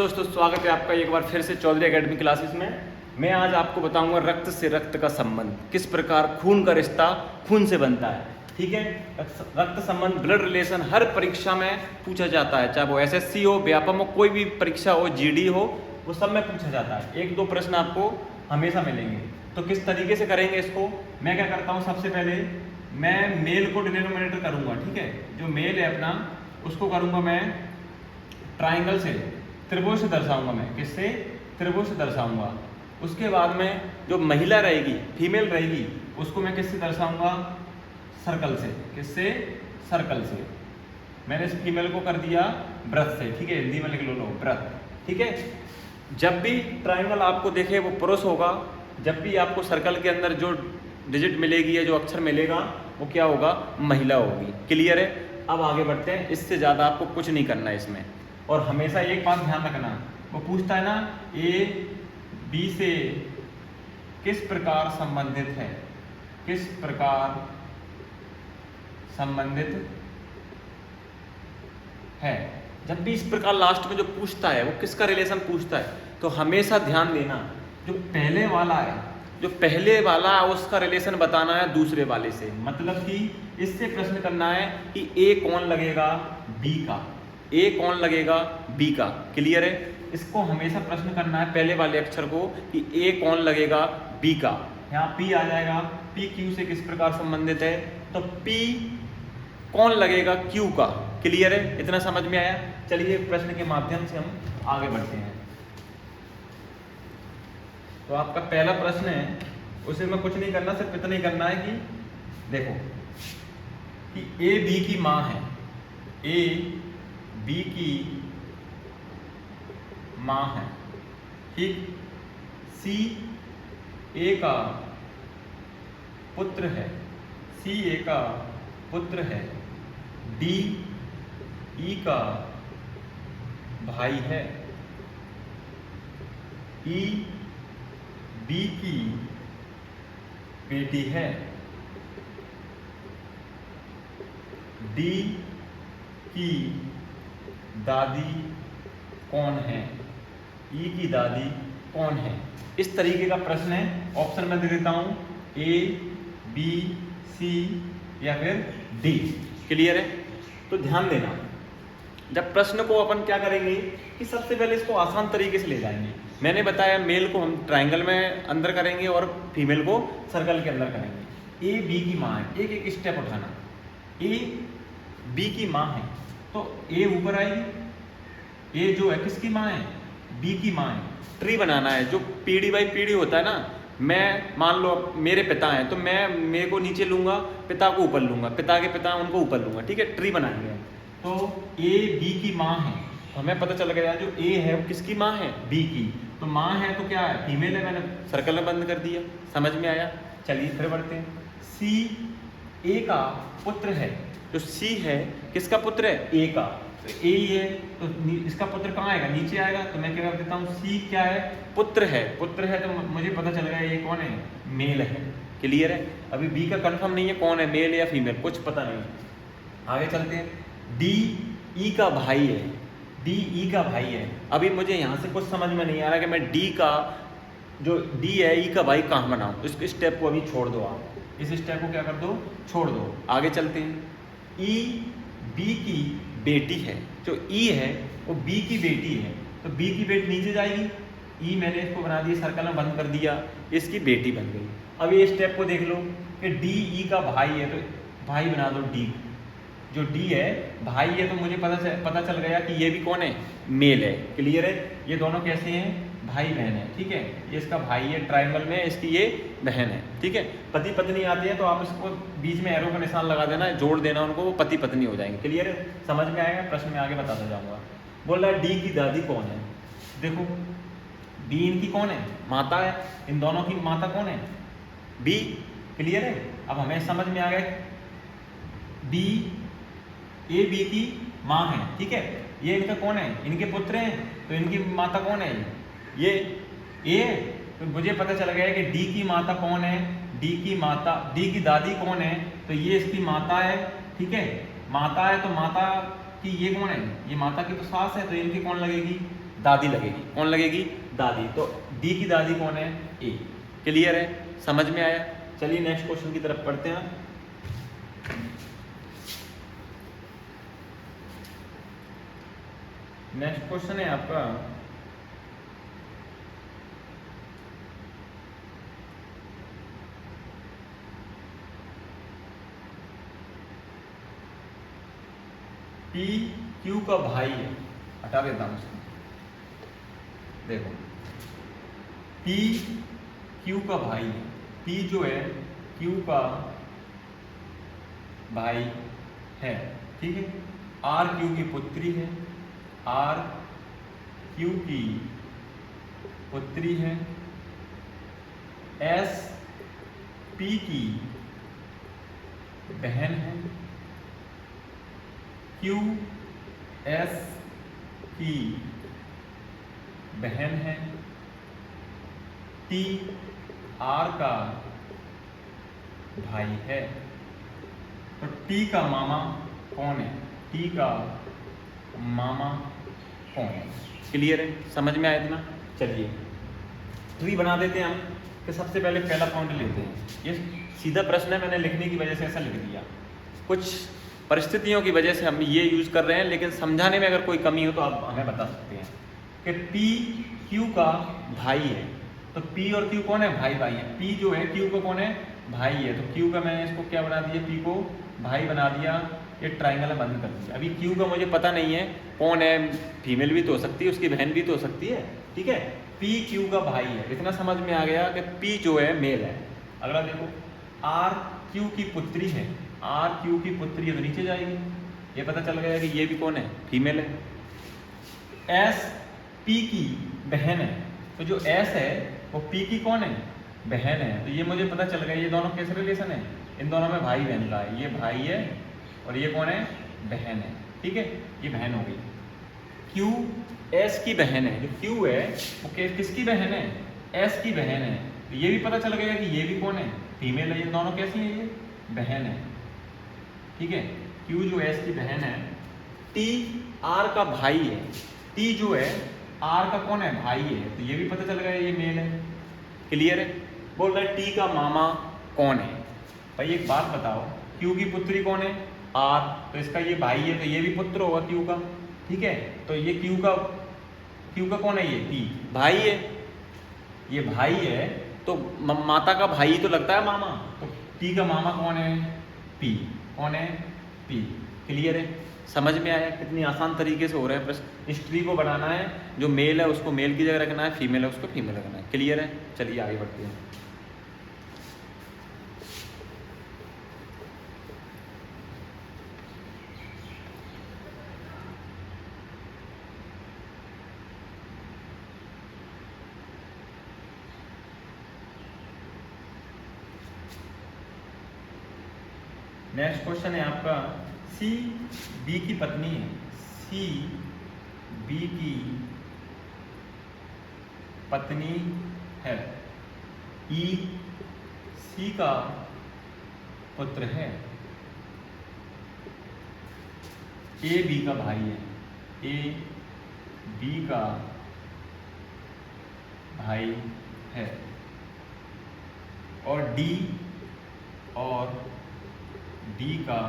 दोस्तों स्वागत है आपका एक बार फिर से चौधरी एकेडमी क्लासेस में। मैं आज आपको बताऊंगा रक्त से रक्त का संबंध, किस प्रकार खून का रिश्ता खून से बनता है। ठीक है, रक्त संबंध ब्लड रिलेशन हर परीक्षा में पूछा जाता है, चाहे वो एसएससी हो, व्यापम हो, कोई भी परीक्षा हो, जीडी हो, वो सब में पूछा जाता है। एक दो प्रश्न आपको हमेशा मिलेंगे। तो किस तरीके से करेंगे इसको, मैं क्या करता हूँ, सबसे पहले मैं मेल को डिनोमिनेटर करूँगा। ठीक है, जो मेल है अपना उसको करूँगा मैं ट्राइंगल से, त्रिभुज से दर्शाऊंगा। मैं किससे? त्रिभुज से दर्शाऊंगा। उसके बाद में जो महिला रहेगी, फीमेल रहेगी, उसको मैं किससे दर्शाऊंगा? सर्कल से। किससे? सर्कल से। मैंने इस फीमेल को कर दिया व्रत से। ठीक है, हिंदी में लिख लो व्रत। ठीक है, जब भी ट्राइंगल आपको देखे वो पुरुष होगा, जब भी आपको सर्कल के अंदर जो डिजिट मिलेगी या जो अक्षर मिलेगा वो क्या होगा? महिला होगी। क्लियर है? अब आगे बढ़ते हैं, इससे ज़्यादा आपको कुछ नहीं करना है इसमें। और हमेशा एक बात ध्यान रखना, वो पूछता है ना ए बी से किस प्रकार संबंधित है, किस प्रकार संबंधित है। जब भी इस प्रकार लास्ट में जो पूछता है वो किसका रिलेशन पूछता है, तो हमेशा ध्यान देना जो पहले वाला है, जो पहले वाला है उसका रिलेशन बताना है दूसरे वाले से। मतलब कि इससे प्रश्न करना है कि ए कौन लगेगा बी का, ए कौन लगेगा बी का। क्लियर है? इसको हमेशा प्रश्न करना है पहले वाले अक्षर को कि ए कौन लगेगा बी का। यहाँ पी आ जाएगा, पी क्यू से किस प्रकार संबंधित है, तो पी कौन लगेगा क्यू का। क्लियर है? इतना समझ में आया? चलिए प्रश्न के माध्यम से हम आगे बढ़ते हैं। तो आपका पहला प्रश्न है, उसे में कुछ नहीं करना, सिर्फ इतना ही करना है कि देखो कि ए बी की माँ है, ए बी की माँ है। ठीक, सी ए का पुत्र है, सी ए का पुत्र है, डी ई का भाई है, ई बी की बेटी है, डी की दादी कौन है, ई की दादी कौन है। इस तरीके का प्रश्न है। ऑप्शन में दे देता हूं ए बी सी या फिर डी। क्लियर है? तो ध्यान देना, जब प्रश्न को अपन क्या करेंगे कि सबसे पहले इसको आसान तरीके से ले जाएंगे। मैंने बताया मेल को हम ट्राइंगल में अंदर करेंगे और फीमेल को सर्कल के अंदर करेंगे। ए बी की माँ है, एक एक स्टेप उठाना। ए बी की माँ है तो ए ऊपर आएगी, ए जो है किसकी माँ है? बी की माँ है। ट्री बनाना है, जो पीढ़ी बाई पीढ़ी होता है ना। मैं मान लो मेरे पिता हैं तो मैं मेरे को नीचे लूंगा, पिता को ऊपर लूंगा, पिता के पिता उनको ऊपर लूंगा। ठीक है, ट्री बनाएंगे। तो ए बी की माँ है तो हमें पता चल गया जो ए है वो किसकी माँ है? बी की। तो माँ है तो क्या है? फीमेल है। मैंने सर्कल में बंद कर दिया। समझ में आया? चलिए फिर बढ़ते हैं। सी ए का पुत्र है, जो सी है किसका पुत्र है? ए का। तो ए ही है तो इसका पुत्र कहाँ आएगा? नीचे आएगा। तो मैं क्या कर देता हूँ, सी क्या है? पुत्र है। पुत्र है तो मुझे पता चल गया ये कौन है? मेल है। क्लियर है? अभी बी का कंफर्म नहीं है कौन है, मेल या फीमेल, कुछ पता नहीं। आगे चलते हैं। डी ई का भाई है, डी ई का भाई है। अभी मुझे यहाँ से कुछ समझ में नहीं आ रहा कि मैं डी का, जो डी है ई का भाई कहाँ बनाऊँ। इस स्टेप को अभी छोड़ दो, आप इस स्टेप को क्या कर दो? छोड़ दो। आगे चलते हैं। ई बी की बेटी है, जो ई है वो बी की बेटी है तो बी की बेटी नीचे जाएगी। ई मैंने इसको बना दिया, सर्कल में बंद कर दिया, इसकी बेटी बन गई। अब ये स्टेप को देख लो कि डी ई का भाई है तो भाई बना दो डी। जो डी है भाई है तो मुझे पता चल गया कि ये भी कौन है? मेल है। क्लियर है? ये दोनों कैसे हैं? भाई बहन है। ठीक है, ये इसका भाई है ट्राइंगल में, इसकी ये बहन है। ठीक है, पति पत्नी आती है तो आप इसको बीच में एरो का निशान लगा देना, जोड़ देना उनको, वो पति पत्नी हो जाएंगे। क्लियर है? समझ में आएगा? प्रश्न में आगे बताता जाऊंगा। बोल रहा है डी की दादी कौन है। देखो बी इनकी कौन है? माता है। इन दोनों की माता कौन है? बी। क्लियर है? अब हमें समझ में आ गया बी ए बी की माँ है। ठीक है, ये इनका कौन है? इनके पुत्र हैं तो इनकी माता कौन है? ये ए। तो मुझे पता चल गया कि डी की माता कौन है? डी की माता, डी की दादी कौन है? तो ये इसकी माता है। ठीक है, माता है तो माता कि ये कौन है, ये माता की तो सास है, तो इनकी कौन लगेगी, दादी लगेगी। कौन लगेगी? दादी। तो डी की दादी कौन है? ए। क्लियर है? समझ में आया? चलिए नेक्स्ट क्वेश्चन की तरफ पढ़ते हैं। नेक्स्ट क्वेश्चन है आपका पी क्यू का भाई है। हटा देता हूं इसको। देखो पी क्यू का भाई है। पी जो है क्यू का भाई है, ठीक है। आर क्यू की पुत्री है। आर क्यू की पुत्री है। एस पी की बहन है। क्यू एस की बहन है। टी आर का भाई है। तो टी का मामा कौन है? टी का मामा कौन है? क्लियर है? समझ में आया इतना? चलिए ट्री बना देते हैं हम। कि सबसे पहले पहला पॉइंट लेते हैं। ये सीधा प्रश्न है, मैंने लिखने की वजह से ऐसा लिख दिया। कुछ परिस्थितियों की वजह से हम ये यूज़ कर रहे हैं, लेकिन समझाने में अगर कोई कमी हो तो आप हमें बता सकते हैं कि पी क्यू का भाई है। तो पी और क्यू कौन है? भाई भाई है। पी जो है क्यू का कौन है? भाई है। तो क्यू का मैंने इसको क्या बना दिया? पी को भाई बना दिया। ये ट्राइंगल बंद कर दिया। अभी क्यू का मुझे पता नहीं है कौन है। फीमेल भी तो हो सकती है, उसकी बहन भी तो हो सकती है, ठीक है। पी क्यू का भाई है, इतना समझ में आ गया कि पी जो है मेल है। अगला देखो, आर क्यू की पुत्री है। आर क्यू की पुत्री है तो नीचे जाएगी। ये पता चल गया कि ये भी कौन है? फीमेल है। एस पी की बहन है। तो जो एस है वो पी की कौन है? बहन है। तो ये मुझे पता चल गया ये दोनों कैसे रिलेशन है? इन दोनों में भाई बहन का है। ये भाई है और ये कौन है? बहन है, ठीक है। ये बहन हो गई। क्यू एस की बहन है। जो क्यू है वो किसकी बहन है? एस की बहन है। तो ये भी पता चल गया कि ये भी कौन है? फीमेल है। ये दोनों कैसी है? ये बहन है, ठीक है। क्यू जो एस की बहन है। टी आर का भाई है। टी जो है आर का कौन है? भाई है। तो ये भी पता चल गया ये मेल है। क्लियर है? बोल रहा है टी का मामा कौन है? भाई एक बात बताओ, क्यू की पुत्री कौन है? आर। तो इसका ये भाई है तो ये भी पुत्र होगा क्यू का, ठीक है। तो ये क्यू का कौन है? ये टी भाई है। ये भाई है तो माता का भाई तो लगता है मामा। तो टी का मामा कौन है? पी। कौन है? पी। क्लियर है? समझ में आया? कितनी आसान तरीके से हो रहा है प्रश्न। इस ट्री को बनाना है, जो मेल है उसको मेल की जगह रखना है, फीमेल है उसको फीमेल रखना है। क्लियर है? चलिए आगे बढ़ते हैं। नेक्स्ट क्वेश्चन है आपका, सी बी की पत्नी है। सी बी की पत्नी है। ई सी का पुत्र है। ए बी का भाई है। ए बी का भाई है। और डी का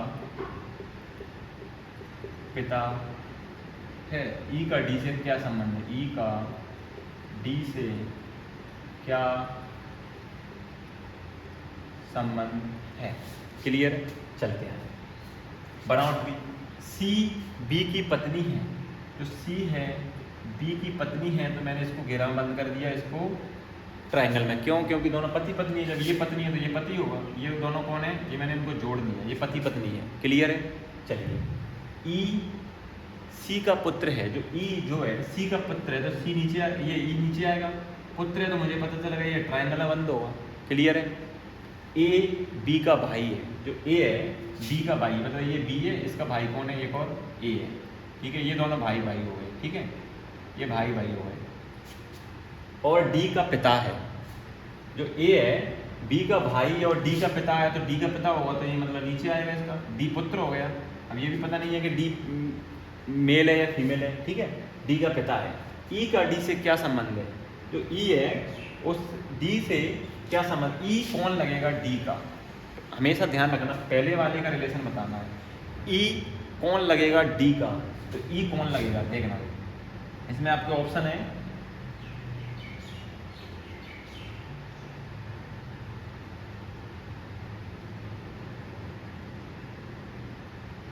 पिता है। ई का डी से क्या संबंध है? ई का डी से क्या संबंध है? क्लियर? चलते हैं। बनावट भी सी बी की पत्नी है। जो सी है बी की पत्नी है, तो मैंने इसको घेरा बंद कर दिया, इसको ट्राइंगल में। क्यों? क्योंकि दोनों पति पत्नी है। जब ये पत्नी है तो ये पति होगा। ये दोनों कौन है? ये मैंने इनको जोड़ दिया, ये पति पत्नी है। क्लियर है? चलिए, ई सी का पुत्र है। जो ई जो है सी का पुत्र है तो सी नीचे ये ई नीचे आएगा। पुत्र है तो मुझे पता चल गया ये ट्राइंगल बंद होगा। क्लियर है? ए बी का भाई है। जो ए है बी का भाई, मतलब ये बी है, इसका भाई कौन है? एक और ए है, ठीक है। ये दोनों भाई भाई हो गए, ठीक है। ये भाई भाई हो गए। और डी का पिता है। जो ए है बी का भाई और डी का पिता है, तो डी का पिता होगा तो ये मतलब नीचे आएगा इसका। डी पुत्र हो गया। अब ये भी पता नहीं है कि डी मेल है या फीमेल है, ठीक है। डी का पिता है। ई का डी से क्या संबंध है? जो ई है उस डी से क्या संबंध, ई कौन लगेगा डी का? हमेशा ध्यान रखना, पहले वाले का रिलेशन बताना है। ई कौन लगेगा डी का, तो ई कौन लगेगा देखना। इसमें आपके ऑप्शन है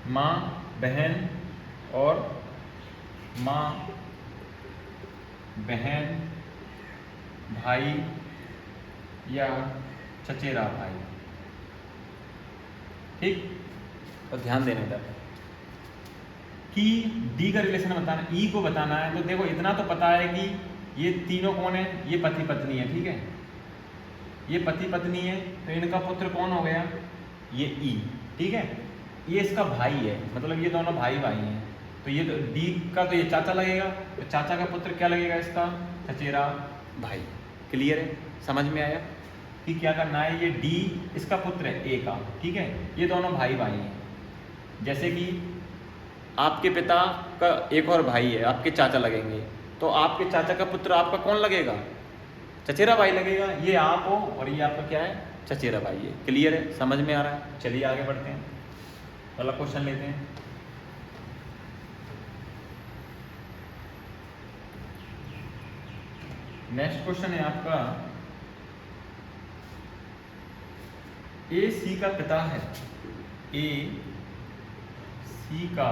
माँ, बहन और माँ, बहन, भाई या चचेरा भाई। ठीक, तो ध्यान देने का कि डी का रिलेशन बताना, ई को बताना है। तो देखो इतना तो पता है कि ये तीनों कौन है, ये पति पत्नी है। ठीक है, ये पति पत्नी है, तो इनका पुत्र कौन हो गया, ये ई। ठीक है, ये इसका भाई है, मतलब ये दोनों भाई भाई हैं। तो ये तो डी का तो ये चाचा लगेगा, तो चाचा का पुत्र क्या लगेगा इसका, चचेरा भाई। क्लियर है, समझ में आया कि क्या करना है। ये डी इसका पुत्र है ए का। ठीक है, ये दोनों भाई भाई हैं। जैसे कि आपके पिता का एक और भाई है, आपके चाचा लगेंगे, तो आपके चाचा का पुत्र आपका कौन लगेगा, चचेरा भाई लगेगा। ये आप हो और ये आपका क्या है, चचेरा भाई है। क्लियर है, समझ में आ रहा है। चलिए आगे बढ़ते हैं, अगला क्वेश्चन लेते हैं। नेक्स्ट क्वेश्चन है आपका, ए सी का पिता है, ए सी का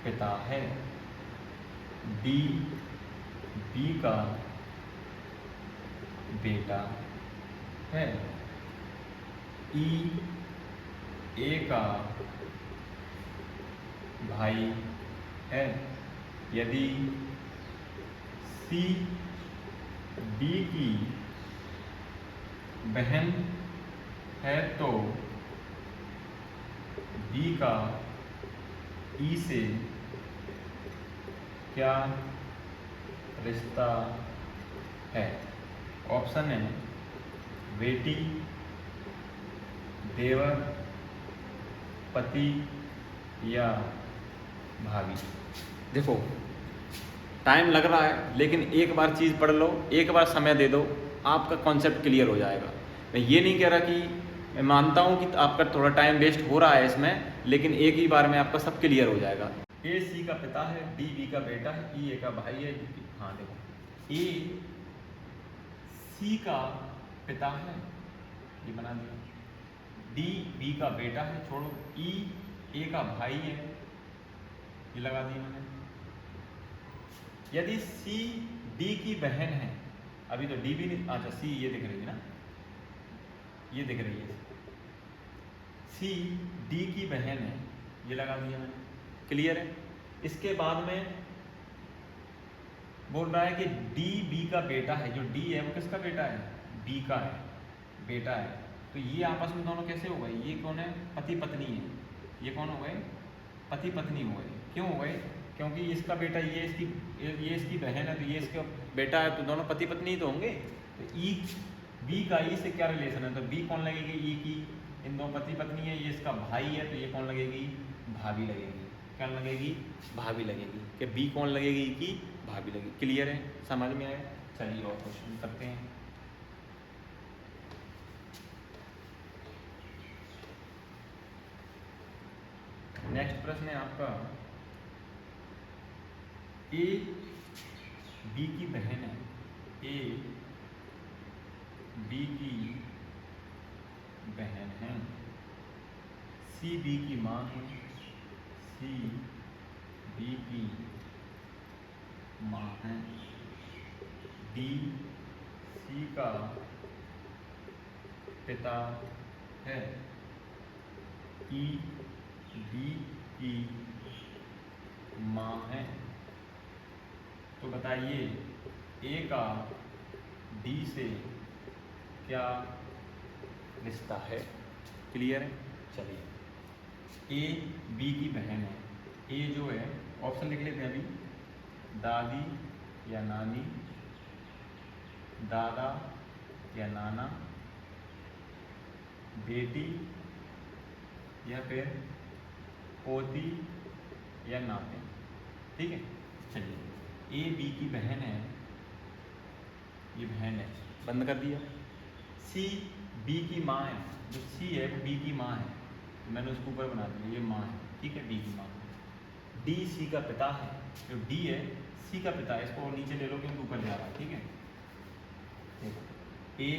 पिता है, डी बी का बेटा है, ई ए का भाई है। यदि सी डी की बहन है तो डी का ई से क्या रिश्ता है? ऑप्शन है बेटी, देवर, पति या भाभी। देखो टाइम लग रहा है, लेकिन एक बार चीज़ पढ़ लो, एक बार समय दे दो, आपका कॉन्सेप्ट क्लियर हो जाएगा। मैं ये नहीं कह रहा कि, मैं मानता हूँ कि आपका थोड़ा टाइम वेस्ट हो रहा है इसमें, लेकिन एक ही बार में आपका सब क्लियर हो जाएगा। ए सी का पिता है, डी बी का बेटा है, ई ए का भाई है। हाँ देखो, ए सी का पिता है, ये बना दिया, डी बी का बेटा है, छोड़ो, ई ए का भाई है, ये लगा दिया मैंने। यदि सी डी की बहन है, अभी तो डी भी नहीं, अच्छा सी ये दिख रही है ना, ये दिख रही है, सी डी की बहन है, ये लगा दिया मैंने। क्लियर है। इसके बाद में बोल रहा है कि डी बी का बेटा है, जो डी है वो किसका बेटा है, बी का है, बेटा है। तो ये आपस में दोनों कैसे हो गए, ये कौन है, पति पत्नी है, ये कौन हो गए, पति पत्नी हो गए। क्यों हो गए, क्योंकि इसका बेटा ये इसकी बहन है, तो ये इसका बेटा है, तो दोनों पति पत्नी ही तो होंगे। तो ई बी का ई से क्या रिलेशन है, तो बी कौन लगेगी, ई की, इन दो पति पत्नी है, ये इसका भाई है, तो ये कौन लगेगी, भाभी लगेगी। क्या लगेगी, भाभी लगेगी। कि बी कौन लगेगी, ई की भाभी लगेगी। क्लियर है, समझ में आया। चलिए और क्वेश्चन करते हैं। नेक्स्ट प्रश्न है आपका, ए बी की बहन है, ए बी की बहन है, सी बी की माँ है, सी बी की माँ है, डी सी का पिता है, ई डी की माँ है। तो बताइए ए का डी से क्या रिश्ता है। क्लियर है। चलिए, ए बी की बहन है, ए जो है ऑप्शन लिख लेते हैं अभी, दादी या नानी, दादा या नाना, बेटी या फिर पोती या नाते। ठीक है, चलिए, ए बी की बहन है, ये बहन है, बंद कर दिया। सी बी की माँ है, जो सी है वो बी की माँ है, तो मैंने उसको ऊपर बना दिया, ये माँ है, ठीक है, बी की माँ। डी सी का पिता है, जो डी है सी का पिता है, इसको नीचे ले लो क्योंकि ऊपर जा रहा है, ठीक है। देखो, ए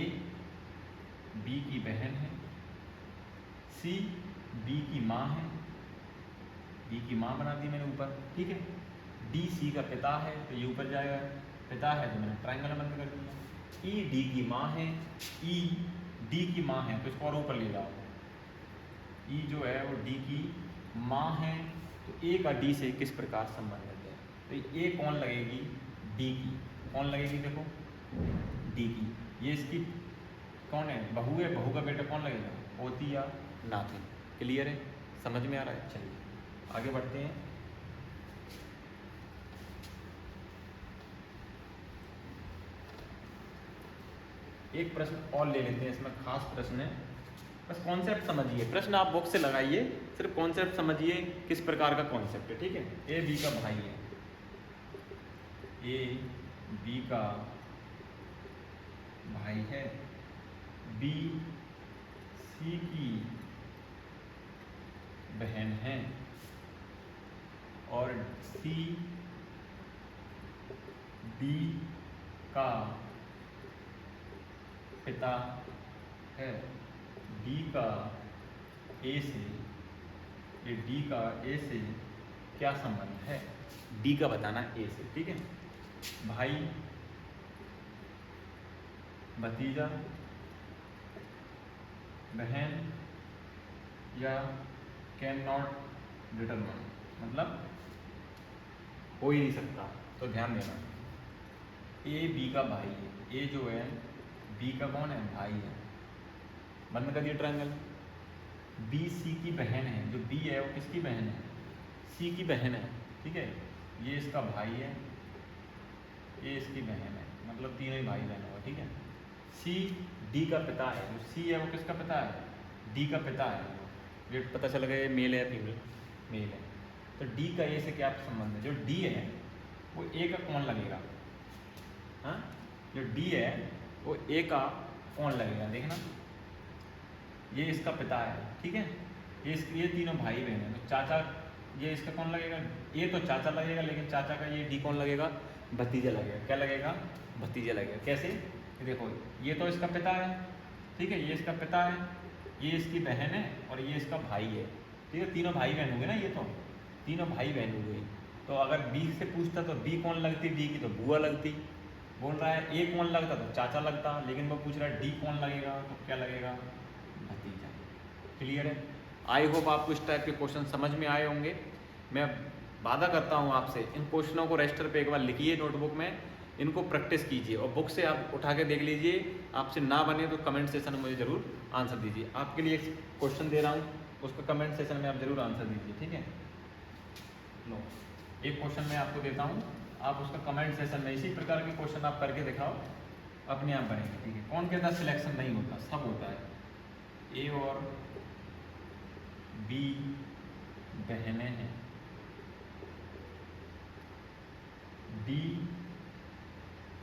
बी की बहन है, सी बी की माँ है, बी की माँ बना दी मैंने ऊपर, ठीक है। डी सी का पिता है, तो ये ऊपर जाएगा, पिता है तो मैंने ट्रायंगल बंद कर दिया। ई डी की माँ है, ई डी की माँ है, तो इसको और ऊपर ले जाओ। ई जो है वो डी की माँ है, तो ए का डी से किस प्रकार संबंधित है, तो ए कौन लगेगी, डी की, कौन लगेगी, देखो डी की। ये इसकी कौन है, बहू है, बहू का बेटा कौन लगेगा, पोती या नाती। क्लियर है, समझ में आ रहा है। चलिए आगे बढ़ते हैं। एक प्रश्न और ले लेते हैं, इसमें खास प्रश्न है, बस कॉन्सेप्ट समझिए, प्रश्न आप बुक से लगाइए, सिर्फ कॉन्सेप्ट समझिए किस प्रकार का कॉन्सेप्ट है, ठीक है। ए बी का भाई है, ए बी का भाई है, बी सी की बहन है, और सी डी का पिता है। डी का ए से, ये डी का ए से क्या संबंध है, डी का बताना ए से, ठीक है। भाई, भतीजा, बहन, या कैन नॉट डिटरमाइन, मतलब हो ही नहीं सकता, तो ध्यान देना। ए बी का भाई है, ए जो है बी का कौन है, भाई है, बंद कर दिया ट्रायंगल। बी सी की बहन है, जो बी है वो किसकी बहन है, सी की बहन है, ठीक है। ये इसका भाई है, ये इसकी बहन है, मतलब तीनों ही भाई बहन होगा, ठीक है। सी डी का पिता है, जो सी है वो किसका पिता है, डी का पिता है, ये पता चल गया ये मेल है फीमेल, मेल है। तो डी का ए से क्या संबंध है, जो डी है वो ए का कौन लगेगा, हाँ, जो डी है वो ए का कौन लगेगा, देखना, ये इसका पिता है, ठीक है। ये तीनों भाई बहन है, तो चाचा, ये इसका कौन लगेगा, ये तो चाचा लगेगा, लेकिन चाचा का ये डी कौन लगेगा, भतीजा लगेगा, क्या लगेगा, भतीजा लगेगा। कैसे, देखो ये तो इसका पिता है, ठीक है, ये इसका पिता है, ये इसकी बहन है, और ये इसका भाई है, ठीक है, तीनों भाई बहन हो गए ना, ये तो तीनों भाई बहन हो गई। तो अगर बी से पूछता तो बी कौन लगती, डी की तो बुआ लगती। बोल रहा है ए कौन लगता, तो चाचा लगता, लेकिन वो पूछ रहा है डी कौन लगेगा, तो क्या लगेगा, भतीजा। क्लियर है। आई होप आपको इस टाइप के क्वेश्चन समझ में आए होंगे। मैं वादा करता हूँ आपसे, इन क्वेश्चनों को रजिस्टर पे एक बार लिखिए नोटबुक में, इनको प्रैक्टिस कीजिए, और बुक से आप उठा के देख लीजिए। आपसे ना बने तो कमेंट सेशन में मुझे ज़रूर आंसर दीजिए। आपके लिए एक क्वेश्चन दे रहा हूँ, उसका कमेंट सेशन में आप ज़रूर आंसर दीजिए, ठीक है। लो, एक क्वेश्चन मैं आपको देता हूँ, आप उसका कमेंट सेशन में इसी प्रकार के क्वेश्चन आप करके दिखाओ, अपने आप बनेंगे, ठीक है। कौन कहता सिलेक्शन नहीं होता, सब होता है। ए और बी बहनें हैं, डी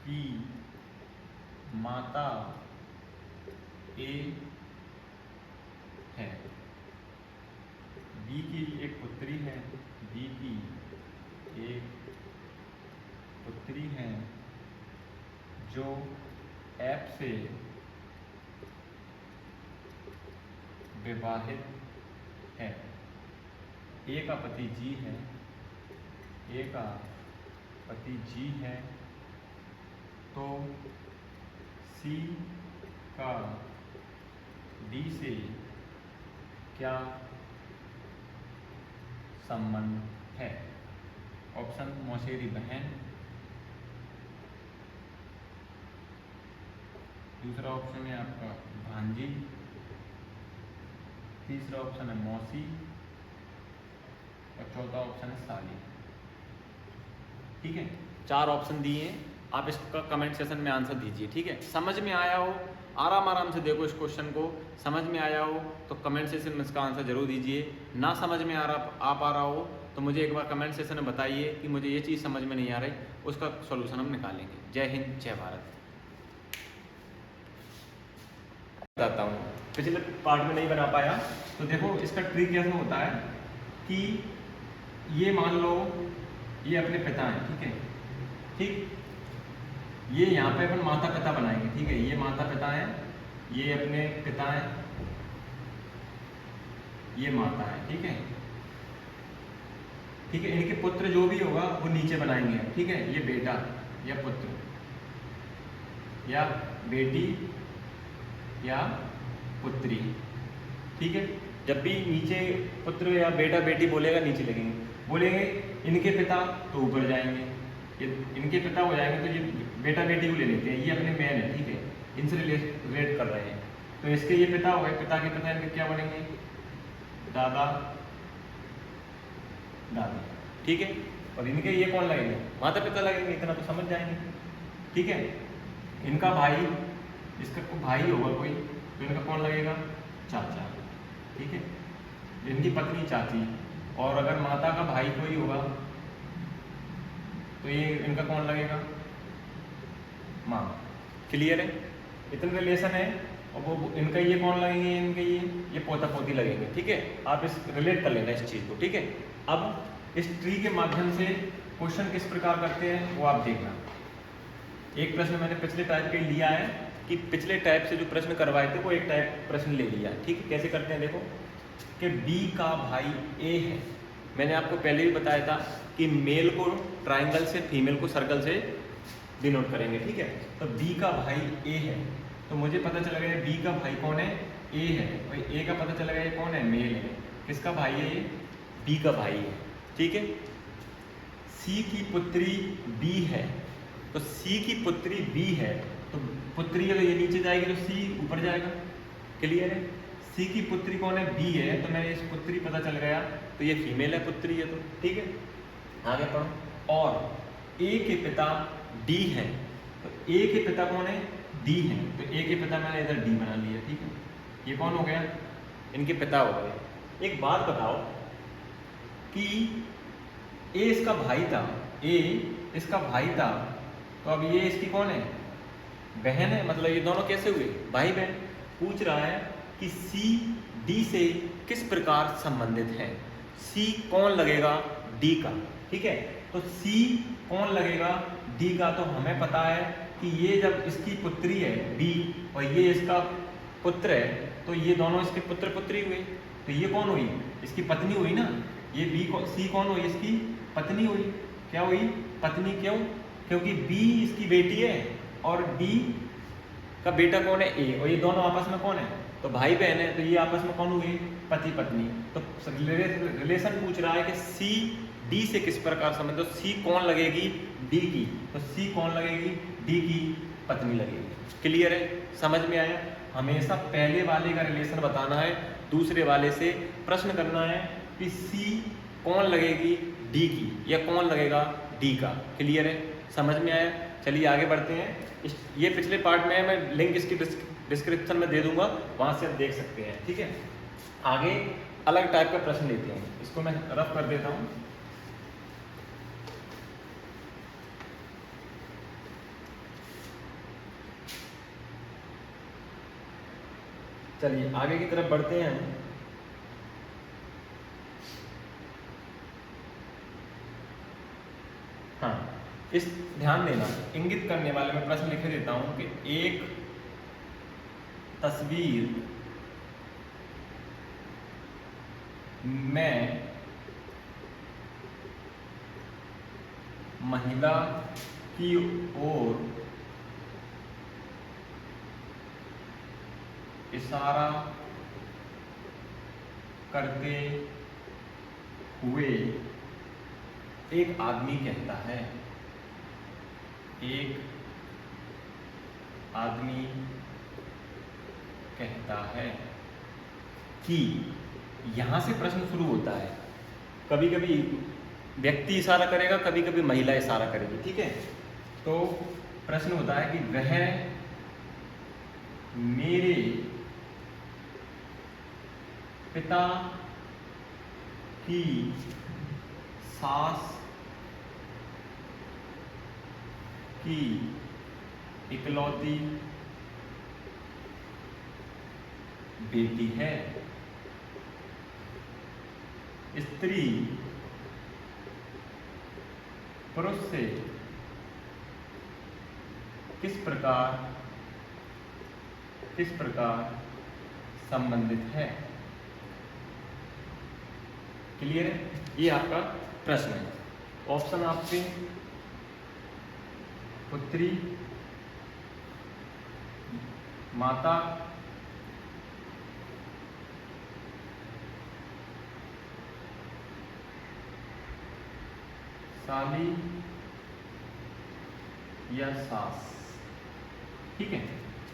की माता ए है, बी की एक पुत्री है, बी की एक पुत्री है जो एफ से विवाहित है। ए का पति जी है, ए का पति जी है, तो सी का डी से क्या संबंध है। ऑप्शन मौसेरी बहन, दूसरा ऑप्शन है आपका भांजी, तीसरा ऑप्शन है मौसी, और चौथा ऑप्शन है साली। ठीक है, 4 ऑप्शन दिए हैं, आप इसका कमेंट सेशन में आंसर दीजिए, ठीक है। समझ में आया हो, आराम से देखो इस क्वेश्चन को, समझ में आया हो तो कमेंट सेशन में इसका आंसर जरूर दीजिए। ना समझ में आ रहा हो तो मुझे एक बार कमेंट सेक्शन में बताइए कि मुझे ये चीज़ समझ में नहीं आ रही, उसका सॉल्यूशन हम निकालेंगे। जय हिंद, जय भारत। बताता हूँ, पिछले पार्ट में नहीं बना पाया तो देखो इसका ट्रिक कैसे होता है कि ये मान लो ये अपने पिता हैं, ठीक है, ठीक, ये यहाँ पे अपन माता पिता बनाएंगे, ठीक है, ये माता पिता हैं, ये अपने पिता हैं, ये माता है, ठीक है, ठीक है, इनके पुत्र जो भी होगा वो नीचे बनाएंगे, ठीक है, ये बेटा या पुत्र या बेटी या पुत्री, ठीक है। जब भी नीचे पुत्र या बेटा बेटी बोलेगा नीचे लगेंगे, बोलेंगे इनके पिता तो ऊपर जाएंगे, ये इनके पिता हो जाएंगे तो ये बेटा बेटी को ले लेते हैं, ये अपने मैन है, ठीक है, इनसे रिलेट कर रहे हैं, तो इसके ये पिता हो गए, पिता के पिता इनके क्या बनेंगे, दादा दादी, ठीक है, और इनके ये कौन लगेंगे, माता पिता लगेंगे, इतना तो समझ जाएंगे, ठीक है। इनका भाई, इसका कोई भाई होगा कोई तो इनका कौन लगेगा, चाचा, ठीक है, इनकी पत्नी चाची, और अगर माता का भाई कोई होगा तो ये इनका कौन लगेगा, माँ। क्लियर है, इतने रिलेशन है, और वो इनका ये कौन लगेंगे, इनके ये पोता पोती लगेंगे, ठीक है। आप इस रिलेट कर लेना इस चीज़ को, ठीक है। अब इस ट्री के माध्यम से क्वेश्चन किस प्रकार करते हैं वो आप देखना। एक प्रश्न मैंने पिछले टाइप के लिया है कि पिछले टाइप से जो प्रश्न करवाए थे वो एक टाइप प्रश्न ले लिया, ठीक है। कैसे करते हैं देखो कि बी का भाई ए है, मैंने आपको पहले भी बताया था कि मेल को ट्राइंगल से, फीमेल को सर्कल से डिनोट करेंगे, ठीक है। तो बी का भाई ए है, तो मुझे पता चला गया बी का भाई कौन है, ए है, भाई ए का पता चला गया कौन है, मेल है। किसका भाई है ये, बी का भाई है, ठीक है। सी की पुत्री बी है, तो सी की पुत्री बी है, तो पुत्री अगर ये नीचे जाएगी तो सी ऊपर जाएगा, क्लियर है। सी की पुत्री कौन है, बी है, तो मैं इस पुत्री पता चल गया तो ये फीमेल है, पुत्री है, तो ठीक है, आगे पढ़ो। और ए के पिता डी है, तो ए के पिता कौन है, डी है, तो ए के पिता मैंने इधर डी बना लिया, ठीक है। ये कौन हो गया, इनके पिता हो गए। एक बात बताओ कि ए इसका भाई था, ए इसका भाई था, तो अब ये इसकी कौन है, बहन है, मतलब ये दोनों कैसे हुए, भाई बहन। पूछ रहा है कि सी डी से किस प्रकार संबंधित है, सी कौन लगेगा डी का, ठीक है। तो सी कौन लगेगा डी का, तो हमें पता है कि ये जब इसकी पुत्री है बी और ये इसका पुत्र है, तो ये दोनों इसके पुत्र पुत्री हुए, तो ये कौन हुई, इसकी पत्नी हुई ना, ये बी को सी कौन हुई, इसकी पत्नी हुई। क्या हुई, पत्नी, क्यों, क्योंकि बी इसकी बेटी है और डी का बेटा कौन है, ए, और ये दोनों आपस में कौन है, तो भाई बहन है, तो ये आपस में कौन हुए, पति पत्नी। तो रिलेशन पूछ रहा है कि सी डी से किस प्रकार संबंध, तो सी कौन लगेगी, डी की, तो सी कौन लगेगी, डी की पत्नी लगेगी। क्लियर है, समझ में आया। हमेशा पहले वाले का रिलेशन बताना है, दूसरे वाले से प्रश्न करना है कि सी कौन लगेगी डी की या कौन लगेगा डी का। क्लियर है, समझ में आया। चलिए आगे बढ़ते हैं। ये पिछले पार्ट में मैं लिंक इसकी डिस्क्रिप्शन में दे दूंगा, वहां से आप देख सकते हैं, ठीक है। आगे अलग टाइप का प्रश्न लेते हैं, इसको मैं रफ कर देता हूं। चलिए आगे की तरफ बढ़ते हैं हम। हाँ, इस ध्यान देना, इंगित करने वाले में प्रश्न लिख देता हूं कि एक तस्वीर में महिला की ओर इशारा करते हुए एक आदमी कहता है, एक आदमी कहता है कि, यहां से प्रश्न शुरू होता है। कभी कभी व्यक्ति इशारा करेगा, कभी कभी महिला इशारा करेगी, ठीक है। तो प्रश्न होता है कि वह मेरे पिता की सास की इकलौती बेटी है। स्त्री पुरुष से किस प्रकार संबंधित है। क्लियर है? ये आपका प्रश्न है। ऑप्शन आपके पुत्री, माता, साली या सास। ठीक है,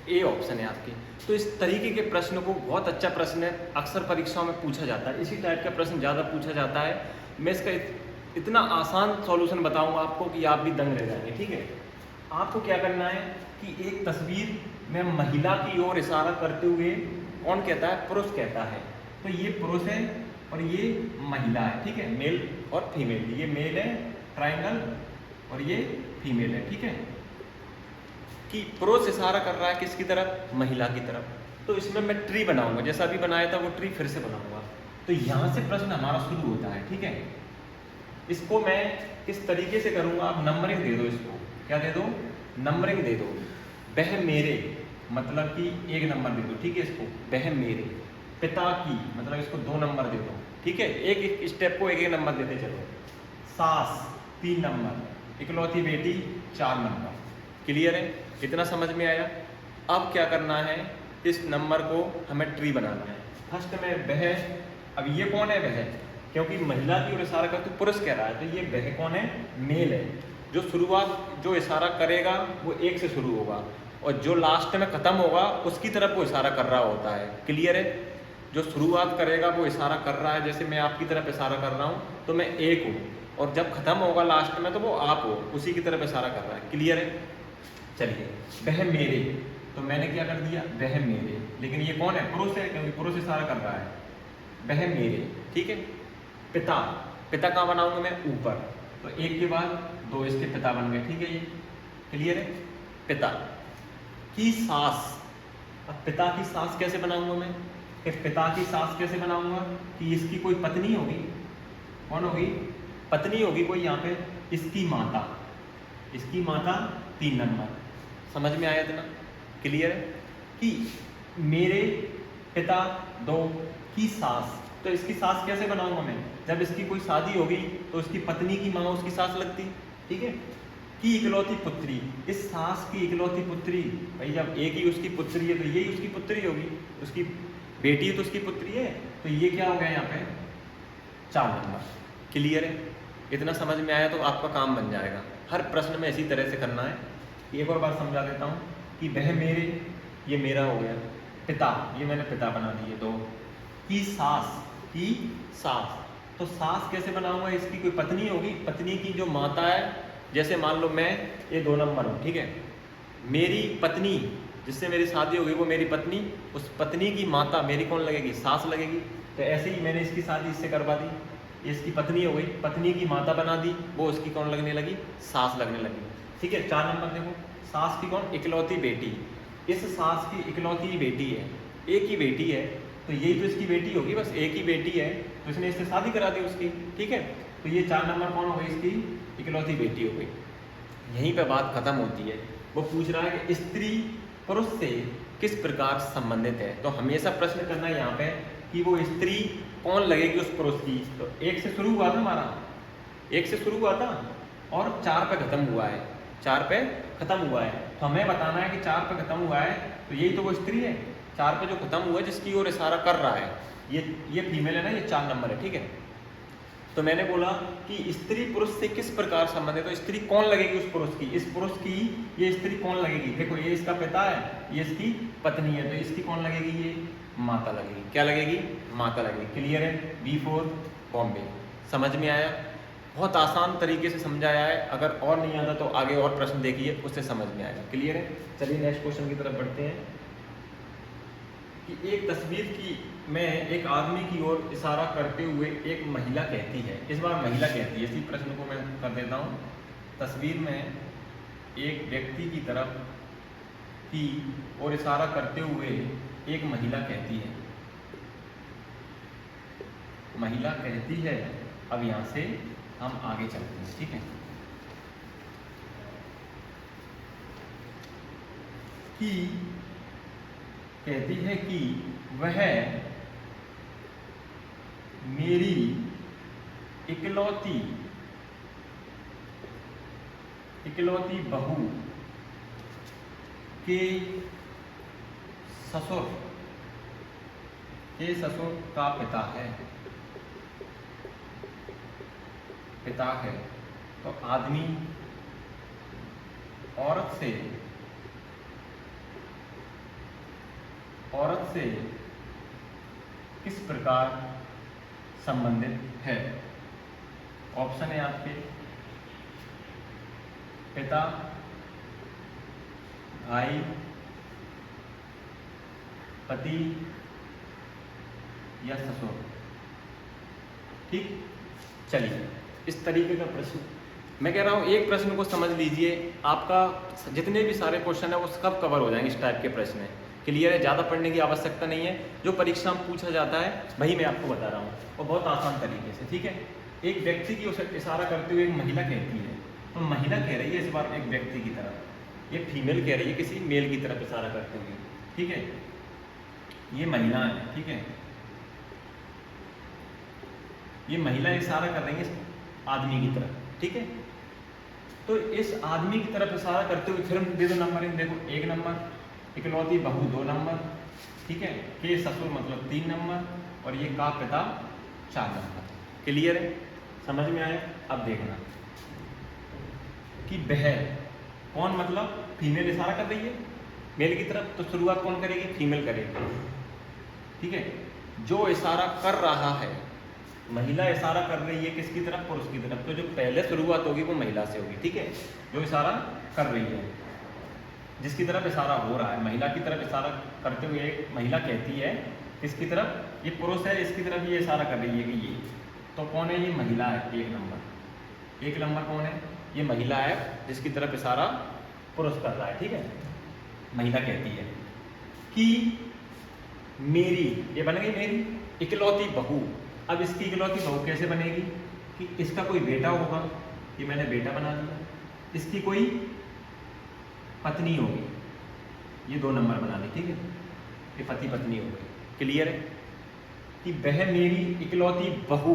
ए ऑप्शन है आपकी। तो इस तरीके के प्रश्न को, बहुत अच्छा प्रश्न है, अक्सर परीक्षाओं में पूछा जाता है। इसी टाइप का प्रश्न ज़्यादा पूछा जाता है। मैं इसका इतना आसान सॉल्यूशन बताऊंगा आपको कि आप भी दंग रह जाएंगे। ठीक है, आपको क्या करना है कि एक तस्वीर में महिला की ओर इशारा करते हुए, कौन कहता है? पुरुष कहता है। तो ये पुरुष है और ये महिला है। ठीक है, मेल और फीमेल। ये मेल है ट्राइंगल और ये फीमेल है। ठीक है, कि पुरुष इशारा कर रहा है किसकी तरफ? महिला की तरफ। तो इसमें मैं ट्री बनाऊंगा, जैसा भी बनाया था वो ट्री फिर से बनाऊंगा। तो यहाँ से प्रश्न हमारा शुरू होता है। ठीक है, इसको मैं किस तरीके से करूंगा? आप नंबरिंग दे दो इसको। क्या दे दो? नंबरिंग दे दो। वह मेरे, मतलब कि 1 नंबर दे दो। ठीक है, इसको वह मेरे पिता की, मतलब इसको 2 नंबर दे दो। ठीक है, एक स्टेप को 1 नंबर देते चलो। सास 3 नंबर, इकलौती बेटी 4 नंबर। क्लियर है? इतना समझ में आया? अब क्या करना है, इस नंबर को हमें ट्री बनाना है। फर्स्ट में वह, अब ये कौन है? वह, क्योंकि महिला की ओर इशारा करते पुरुष कह रहा है, तो ये वह कौन है? मेल है। जो शुरुआत, जो इशारा करेगा वो 1 से शुरू होगा और जो लास्ट में खत्म होगा उसकी तरफ वो इशारा कर रहा होता है। क्लियर है? जो शुरुआत करेगा वो इशारा कर रहा है, जैसे मैं आपकी तरफ इशारा कर रहा हूँ तो मैं एक हूँ, और जब खत्म होगा लास्ट में तो वो आप हो, उसी की तरफ इशारा कर रहा है। क्लियर है? चलिए, वह मेरे, तो मैंने क्या कर दिया? वह मेरे। लेकिन ये कौन है? पुरुष है, क्योंकि पुरुष इशारा कर रहा है। वह मेरे। ठीक है, पिता, पिता कहाँ बनाऊंगा मैं? ऊपर। तो 1 के बाद 2 इसके पिता बन गए। ठीक है, ये क्लियर है? पिता की सास, अब पिता की सास कैसे बनाऊंगा मैं? कि पिता की सास कैसे बनाऊंगा? कि इसकी कोई पत्नी होगी। कौन होगी? पत्नी होगी कोई यहाँ पे। इसकी माता, इसकी माता 3 नंबर। समझ में आया इतना? क्लियर है? कि मेरे पिता 2 की सास, तो इसकी सास कैसे बनाऊंगा मैं? जब इसकी कोई शादी होगी तो उसकी पत्नी की माँ उसकी सास लगती। ठीक है, की इकलौती पुत्री, इस सास की इकलौती पुत्री, भाई जब एक ही उसकी पुत्री है तो यही उसकी पुत्री होगी, उसकी बेटी है तो उसकी पुत्री है। तो ये क्या हो गया यहाँ पे? 4 नंबर। क्लियर है? इतना समझ में आया तो आपका काम बन जाएगा। हर प्रश्न में इसी तरह से करना है। एक और बार समझा देता हूँ कि वह मेरे, ये मेरा हो गया। पिता, ये मैंने पिता बना दिए 2। की सास, की सास, तो सास कैसे बनाऊंगा? इसकी कोई पत्नी होगी, पत्नी की जो माता है, जैसे मान लो मैं ये 2 नंबर हूँ। ठीक है, मेरी पत्नी, जिससे मेरी शादी होगी वो मेरी पत्नी, उस पत्नी की माता मेरी कौन लगेगी? सास लगेगी। तो ऐसे ही मैंने इसकी शादी इससे करवा दी, ये इसकी पत्नी हो गई, पत्नी की माता बना दी, वो उसकी कौन लगने लगी? सास लगने लगी। ठीक है, 4 नंबर देखो, सास की कौन? इकलौती बेटी। इस सास की इकलौती ही बेटी है, एक ही बेटी है, तो यही तो इसकी बेटी होगी, बस एक ही बेटी है, तो इसने इससे शादी करा दी उसकी। ठीक है, तो ये 4 नंबर कौन हो गई? इसकी इकलौती बेटी हो गई। यहीं पे बात खत्म होती है। वो पूछ रहा है कि स्त्री पुरुष से किस प्रकार संबंधित है। तो हमेशा प्रश्न करना है यहाँ पे कि वो स्त्री कौन लगेगी उस पुरुष की। तो 1 से शुरू हुआ था हमारा, 1 से शुरू हुआ था और 4 पे खत्म हुआ है, 4 पे खत्म हुआ है। तो हमें बताना है कि 4 पे खत्म हुआ है तो यही तो वो स्त्री है। 4 पे जो खत्म हुआ है जिसकी ओर इशारा कर रहा है, ये फीमेल है ना, ये 4 नंबर है। ठीक है, तो मैंने बोला कि स्त्री पुरुष से किस प्रकार संबंधित है। तो स्त्री कौन लगेगी उस पुरुष की? इस पुरुष की ये स्त्री कौन लगेगी? देखो, ये इसका पिता है, ये इसकी पत्नी है, तो इसकी कौन लगेगी? ये माता लगेगी। क्या लगेगी? माता लगेगी। क्लियर है? B4 बॉम्बे। समझ में आया? बहुत आसान तरीके से समझाया है। अगर और नहीं आता तो आगे और प्रश्न देखिए, उससे समझ में आएगा। क्लियर है? चलिए नेक्स्ट क्वेश्चन की तरफ बढ़ते हैं कि एक तस्वीर की में एक आदमी की ओर इशारा करते हुए एक महिला कहती है, इस बार महिला कहती है, इसी प्रश्न को मैं कर देता हूँ। तस्वीर में एक व्यक्ति की तरफ की ओर इशारा करते हुए एक महिला कहती है, महिला कहती है। अब यहाँ से हम आगे चलते हैं, ठीक है। कि कहती है कि वह मेरी इकलौती बहू के ससुर का पिता है। तो आदमी औरत से किस प्रकार संबंधित है? ऑप्शन है आपके पिता, भाई, पति या ससुर। ठीक, चलिए इस तरीके का प्रश्न मैं कह रहा हूँ, एक प्रश्न को समझ लीजिए, आपका जितने भी सारे क्वेश्चन है वो सब कवर हो जाएंगे। इस टाइप के प्रश्न है, क्लियर है, ज़्यादा पढ़ने की आवश्यकता नहीं है। जो परीक्षा में पूछा जाता है वही मैं आपको बता रहा हूँ, और बहुत आसान तरीके से, ठीक है। एक व्यक्ति की उसे इशारा करते हुए एक महिला कहती है, तो महिला कह रही है इस बार एक व्यक्ति की तरफ, ये फीमेल कह रही है किसी मेल की तरफ इशारा करते हुए, ठीक है। ये महिला है, ठीक है, ये महिला इशारा कर रही है आदमी की तरफ, ठीक है। तो इस आदमी की तरफ इशारा करते हुए फिर हम दे दो नंबर, देखो 1 नंबर, इकलौती बहू 2 नंबर, ठीक है, के ससुर मतलब 3 नंबर, और ये का पिता 4 नंबर। क्लियर है, समझ में आया? अब देखना कि वह कौन, मतलब फीमेल इशारा कर रही है मेल की तरफ, तो शुरुआत कौन करेगी? फीमेल करेगी, ठीक है। जो इशारा कर रहा है, महिला इशारा कर रही है किसकी तरफ? पुरुष की तरफ। तो जो पहले शुरुआत होगी वो महिला से होगी, ठीक है। जो इशारा कर रही है, जिसकी तरफ इशारा हो रहा है, महिला की तरफ इशारा करते हुए एक महिला कहती है किसकी तरफ? ये पुरुष है, इसकी तरफ ये इशारा कर रही है कि ये, तो कौन है? ये महिला है। 1 नंबर कौन है? ये महिला है जिसकी तरफ इशारा पुरुष कर रहा है, ठीक है। महिला कहती है कि मेरी, ये बन गई मेरी इकलौती बहू। अब इसकी इकलौती बहू कैसे बनेगी? कि इसका कोई बेटा होगा, ये मैंने बेटा बना दिया, इसकी कोई पत्नी होगी, ये 2 नंबर बना ली, ठीक है, ये पति पत्नी हो गई। क्लियर है कि वह मेरी इकलौती बहू,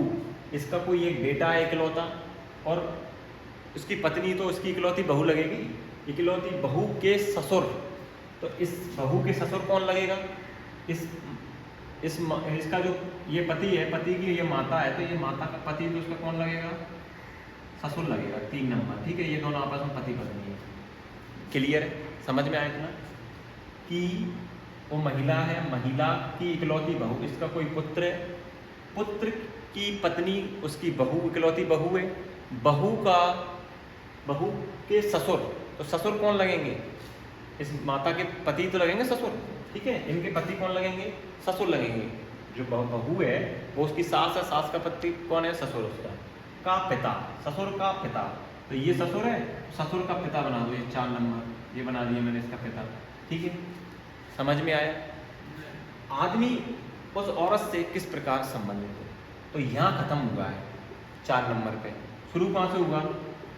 इसका कोई एक बेटा है इकलौता, और उसकी पत्नी, तो उसकी इकलौती बहू लगेगी। इकलौती बहू के ससुर, तो इस बहू के ससुर कौन लगेगा? इसका जो ये पति है, पति की ये माता है, तो ये माता का पति, तो उसका कौन लगेगा? ससुर लगेगा। 3 नंबर, ठीक है, ये दोनों आपस में पति पत्नी है। क्लियर है, समझ में आया इतना कि वो महिला है, महिला की इकलौती बहू, इसका कोई पुत्र है, पुत्र की पत्नी उसकी बहू, इकलौती बहू है, बहू के ससुर, तो ससुर कौन लगेंगे? इस माता के पति तो लगेंगे ससुर, ठीक है, इनके पति कौन लगेंगे? ससुर लगेंगे। जो बहू है वो उसकी सास है, सास का पति कौन है? ससुर उसका। का पिता, ससुर का पिता, तो ये ससुर है, ससुर का पिता बना दो, ये 4 नंबर, ये बना दिया मैंने इसका पिता, ठीक है। समझ में आया? आदमी उस औरत से किस प्रकार संबंधित है, तो यहाँ खत्म हुआ है 4 नंबर पे। शुरू कहाँ से हुआ?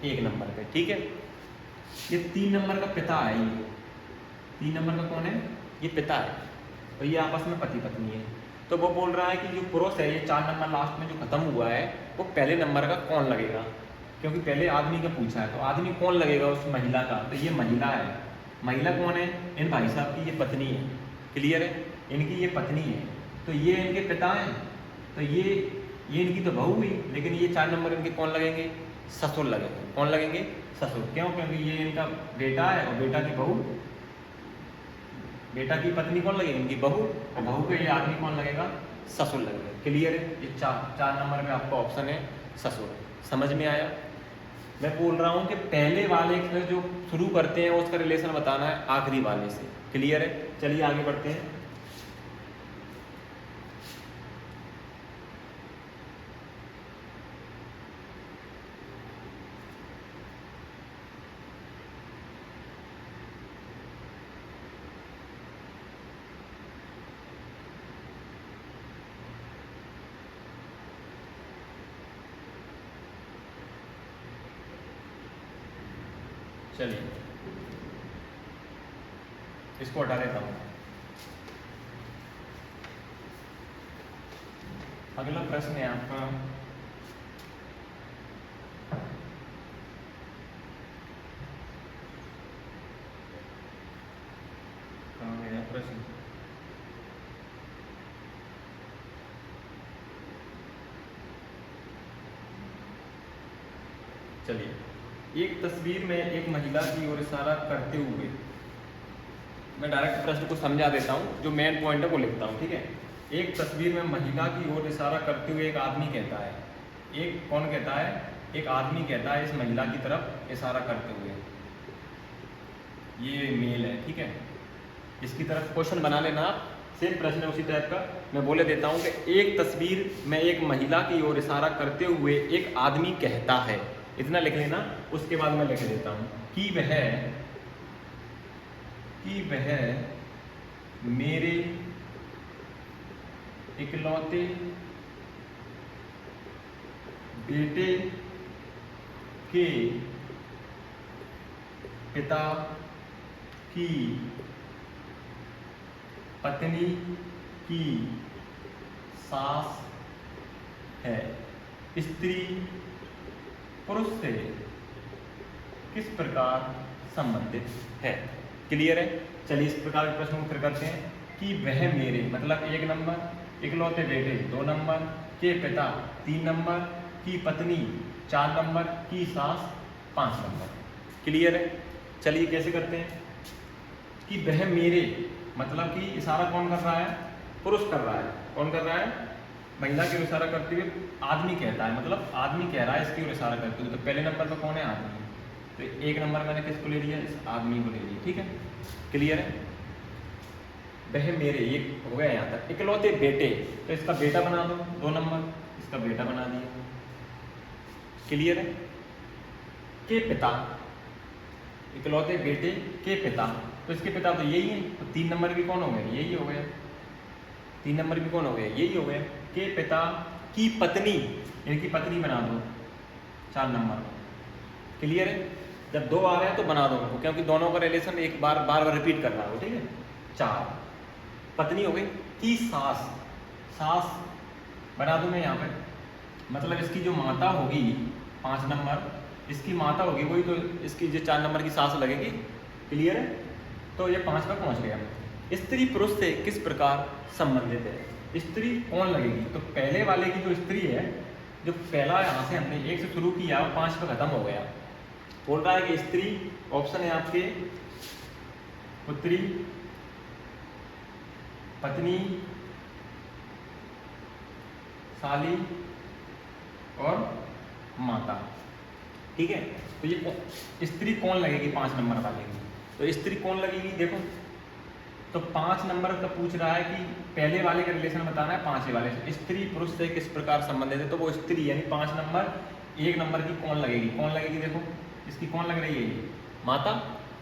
1 नंबर पे, ठीक है। ये 3 नंबर का पिता है, ये 3 नंबर का कौन है? ये पिता है, और ये आपस में पति पत्नी है। तो वो बोल रहा है कि जो पुरुष है, ये 4 नंबर लास्ट में जो खत्म हुआ है, वो पहले नंबर का कौन लगेगा? क्योंकि पहले आदमी का पूछा है, तो आदमी कौन लगेगा उस महिला का? तो ये महिला है। महिला कौन है? इन भाई साहब की ये पत्नी है। क्लियर है, इनकी ये पत्नी है, तो ये इनके पिता हैं, तो ये इनकी तो बहू हुई, लेकिन ये 4 नंबर इनके कौन लगेंगे? ससुर लगेंगे। कौन लगेंगे? ससुर। क्यों? क्योंकि ये इनका बेटा है, और बेटा की बहू, बेटा की पत्नी कौन लगेगी? इनकी बहू, और बहू के ये आदमी कौन लगेगा? ससुर लगेगा। क्लियर है, ये 4 नंबर में आपका ऑप्शन है ससुर। समझ में आया? मैं बोल रहा हूँ कि पहले वाले से जो शुरू करते हैं उसका रिलेशन बताना है आखिरी वाले से। क्लियर है, चलिए आगे बढ़ते हैं। चलिए इसको हटा देता हूँ। अगला प्रश्न है आपका, कहाँ गया प्रश्न? चलिए, एक तस्वीर में एक महिला की ओर इशारा करते हुए, मैं डायरेक्ट प्रश्न को समझा देता हूँ, जो मेन पॉइंट है वो लिखता हूँ, ठीक है। एक तस्वीर में महिला की ओर इशारा करते हुए एक आदमी कहता है, एक कौन कहता है? एक आदमी कहता है इस महिला की तरफ इशारा करते हुए, ये मेल है, ठीक है। इसकी तरफ क्वेश्चन बना लेना आप, सेम प्रश्न है उसी टाइप का। मैं बोले देता हूँ कि एक तस्वीर में एक महिला की ओर इशारा करते हुए एक आदमी कहता है, इतना लिख लेना। उसके बाद मैं लिख देता हूँ कि वह मेरे इकलौते बेटे के पिता की पत्नी की सास है। स्त्री पुरुष से किस प्रकार संबंधित है? क्लियर है? चलिए इस प्रकार के प्रश्न उत्तर करते हैं कि वह मेरे मतलब 1 नंबर, इकलौते बेटे 2 नंबर, के पिता 3 नंबर, की पत्नी 4 नंबर, की सास 5 नंबर। क्लियर है? चलिए कैसे करते हैं कि वह मेरे मतलब कि इशारा कौन कर रहा है? पुरुष कर रहा है। कौन कर रहा है? महिला की ओर इशारा करते हुए आदमी कहता है, मतलब आदमी कह रहा है इसकी ओर इशारा करते हुए। तो पहले नंबर पर कौन है? आदमी। तो 1 नंबर मैंने किसको ले लिया? इस आदमी को ले लिया, ठीक है। क्लियर है? वह मेरे, एक हो गया यहाँ तक। इकलौते बेटे, तो इसका बेटा बना दो, 2 नंबर, इसका बेटा बना दिया। क्लियर है? के पिता, इकलौते बेटे के पिता, तो इसके पिता तो यही है, तो 3 नंबर भी कौन हो गया? यही हो गया। 3 नंबर भी कौन हो गया? यही हो गया। के पिता की पत्नी, इनकी पत्नी बना दो, 4 नंबर। क्लियर है? जब 2 आ रहे हैं तो बना दो उनको, क्योंकि दोनों का रिलेशन एक बार बार रिपीट कर रहा है, ठीक है। 4 पत्नी हो गई। की सास, सास बना दूं मैं यहाँ पे, मतलब इसकी जो माता होगी 5 नंबर, इसकी माता होगी वही तो इसकी जो 4 नंबर की सास लगेगी। क्लियर है? तो ये 5 पर पहुँच गया। स्त्री पुरुष से किस प्रकार संबंधित है? स्त्री कौन लगेगी? तो पहले वाले की जो स्त्री है, जो पहला यहाँ से हमने 1 से शुरू किया 5 पे खत्म हो गया। बोल रहा है कि स्त्री, ऑप्शन है आपके पुत्री, पत्नी, साली और माता, ठीक है। तो ये स्त्री कौन लगेगी 5 नंबर वाले की? तो स्त्री कौन लगेगी? देखो, तो 5 नंबर का पूछ रहा है कि पहले वाले का रिलेशन बताना है 5 वाले से। स्त्री पुरुष से किस प्रकार संबंधित है? तो वो स्त्री यानी 5 नंबर, 1 नंबर की कौन लगेगी? कौन लगेगी? देखो इसकी कौन लग रही है? ये माता।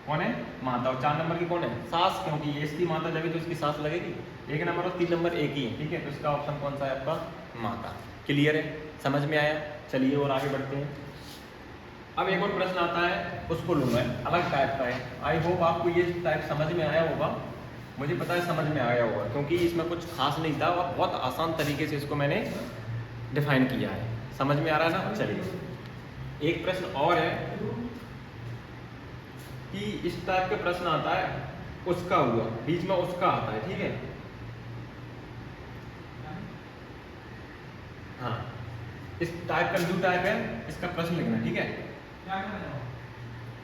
कौन है? माता। और 4 नंबर की कौन है? सास, क्योंकि ये इसकी माता जब तो इसकी सास लगेगी। 1 नंबर और 3 नंबर एक ही है, ठीक है। तो इसका ऑप्शन कौन सा है आपका? माता। क्लियर है? समझ में आया? चलिए और आगे बढ़ते हैं। अब एक और प्रश्न आता है, उसको लूँगा, अलग टाइप का है। आई होप आपको ये टाइप समझ में आया होगा। मुझे पता है समझ में आया होगा, क्योंकि इसमें कुछ खास नहीं था और बहुत आसान तरीके से इसको मैंने डिफाइन किया है। समझ में आ रहा है ना? चलिए एक प्रश्न और है कि इस टाइप का प्रश्न आता है, उसका हुआ, बीच में उसका आता है, ठीक है। हाँ, इस टाइप का न्यू टाइप है, इसका प्रश्न लिखना, ठीक है।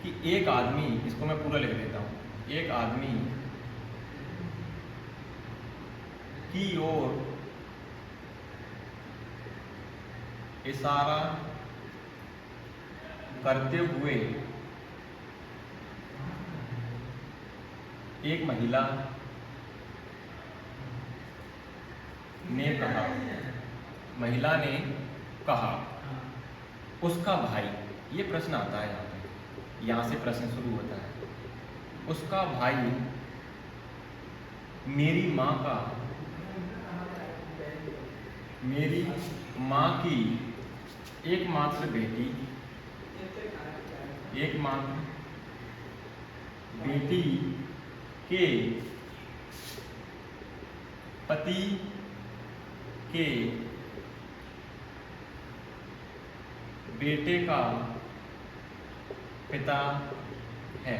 कि एक आदमी, इसको मैं पूरा लिख देता हूं, एक आदमी की ओर इशारा करते हुए एक महिला ने कहा, महिला ने कहा उसका भाई, ये प्रश्न आता है यहाँ पे, यहाँ से प्रश्न शुरू होता है। उसका भाई मेरी माँ की एकमात्र बेटी के पति के बेटे का पिता है।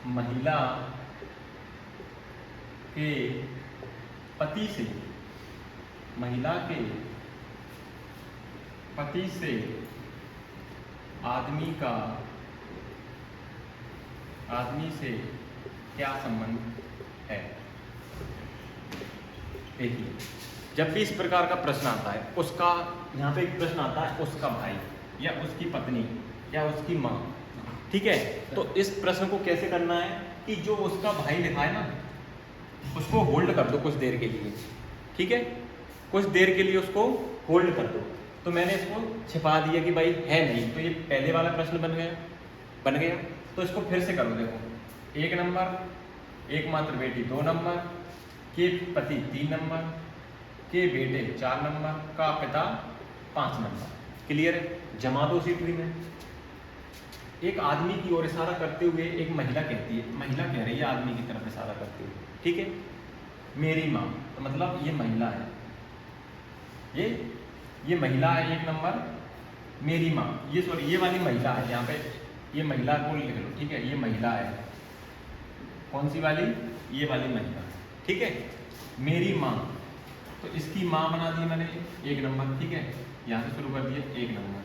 महिला के पति से, महिला के पति से आदमी से क्या संबंध है? देखिए, जब भी इस प्रकार का प्रश्न आता है, उसका यहाँ पे एक प्रश्न आता है उसका भाई या उसकी पत्नी या उसकी माँ, ठीक है। तो इस प्रश्न को कैसे करना है कि जो उसका भाई लिखा है ना, उसको होल्ड कर दो कुछ देर के लिए, ठीक है, कुछ देर के लिए उसको होल्ड कर दो। तो मैंने इसको छिपा दिया कि भाई है नहीं, तो ये पहले वाला प्रश्न बन गया। तो इसको फिर से करो। देखो, 1 नंबर एकमात्र बेटी 2 नंबर, के पति 3 नंबर, के बेटे 4 नंबर, का पिता 5 नंबर। क्लियर है? जमा दो उसी ट्री में। एक आदमी की ओर इशारा करते हुए एक महिला कहती है, महिला कह रही है आदमी की तरफ इशारा करते हुए, ठीक है, मेरी माँ। तो मतलब ये महिला है, ये महिला है 1 नंबर, मेरी माँ, ये सॉरी ये वाली महिला है, यहाँ पे ये महिला को लिख लो, ठीक है, ये महिला है। कौन सी वाली? ये वाली महिला, ठीक है, मेरी माँ। तो इसकी माँ बना दी मैंने 1 नंबर, ठीक है, यहाँ से शुरू कर दिया 1 नंबर।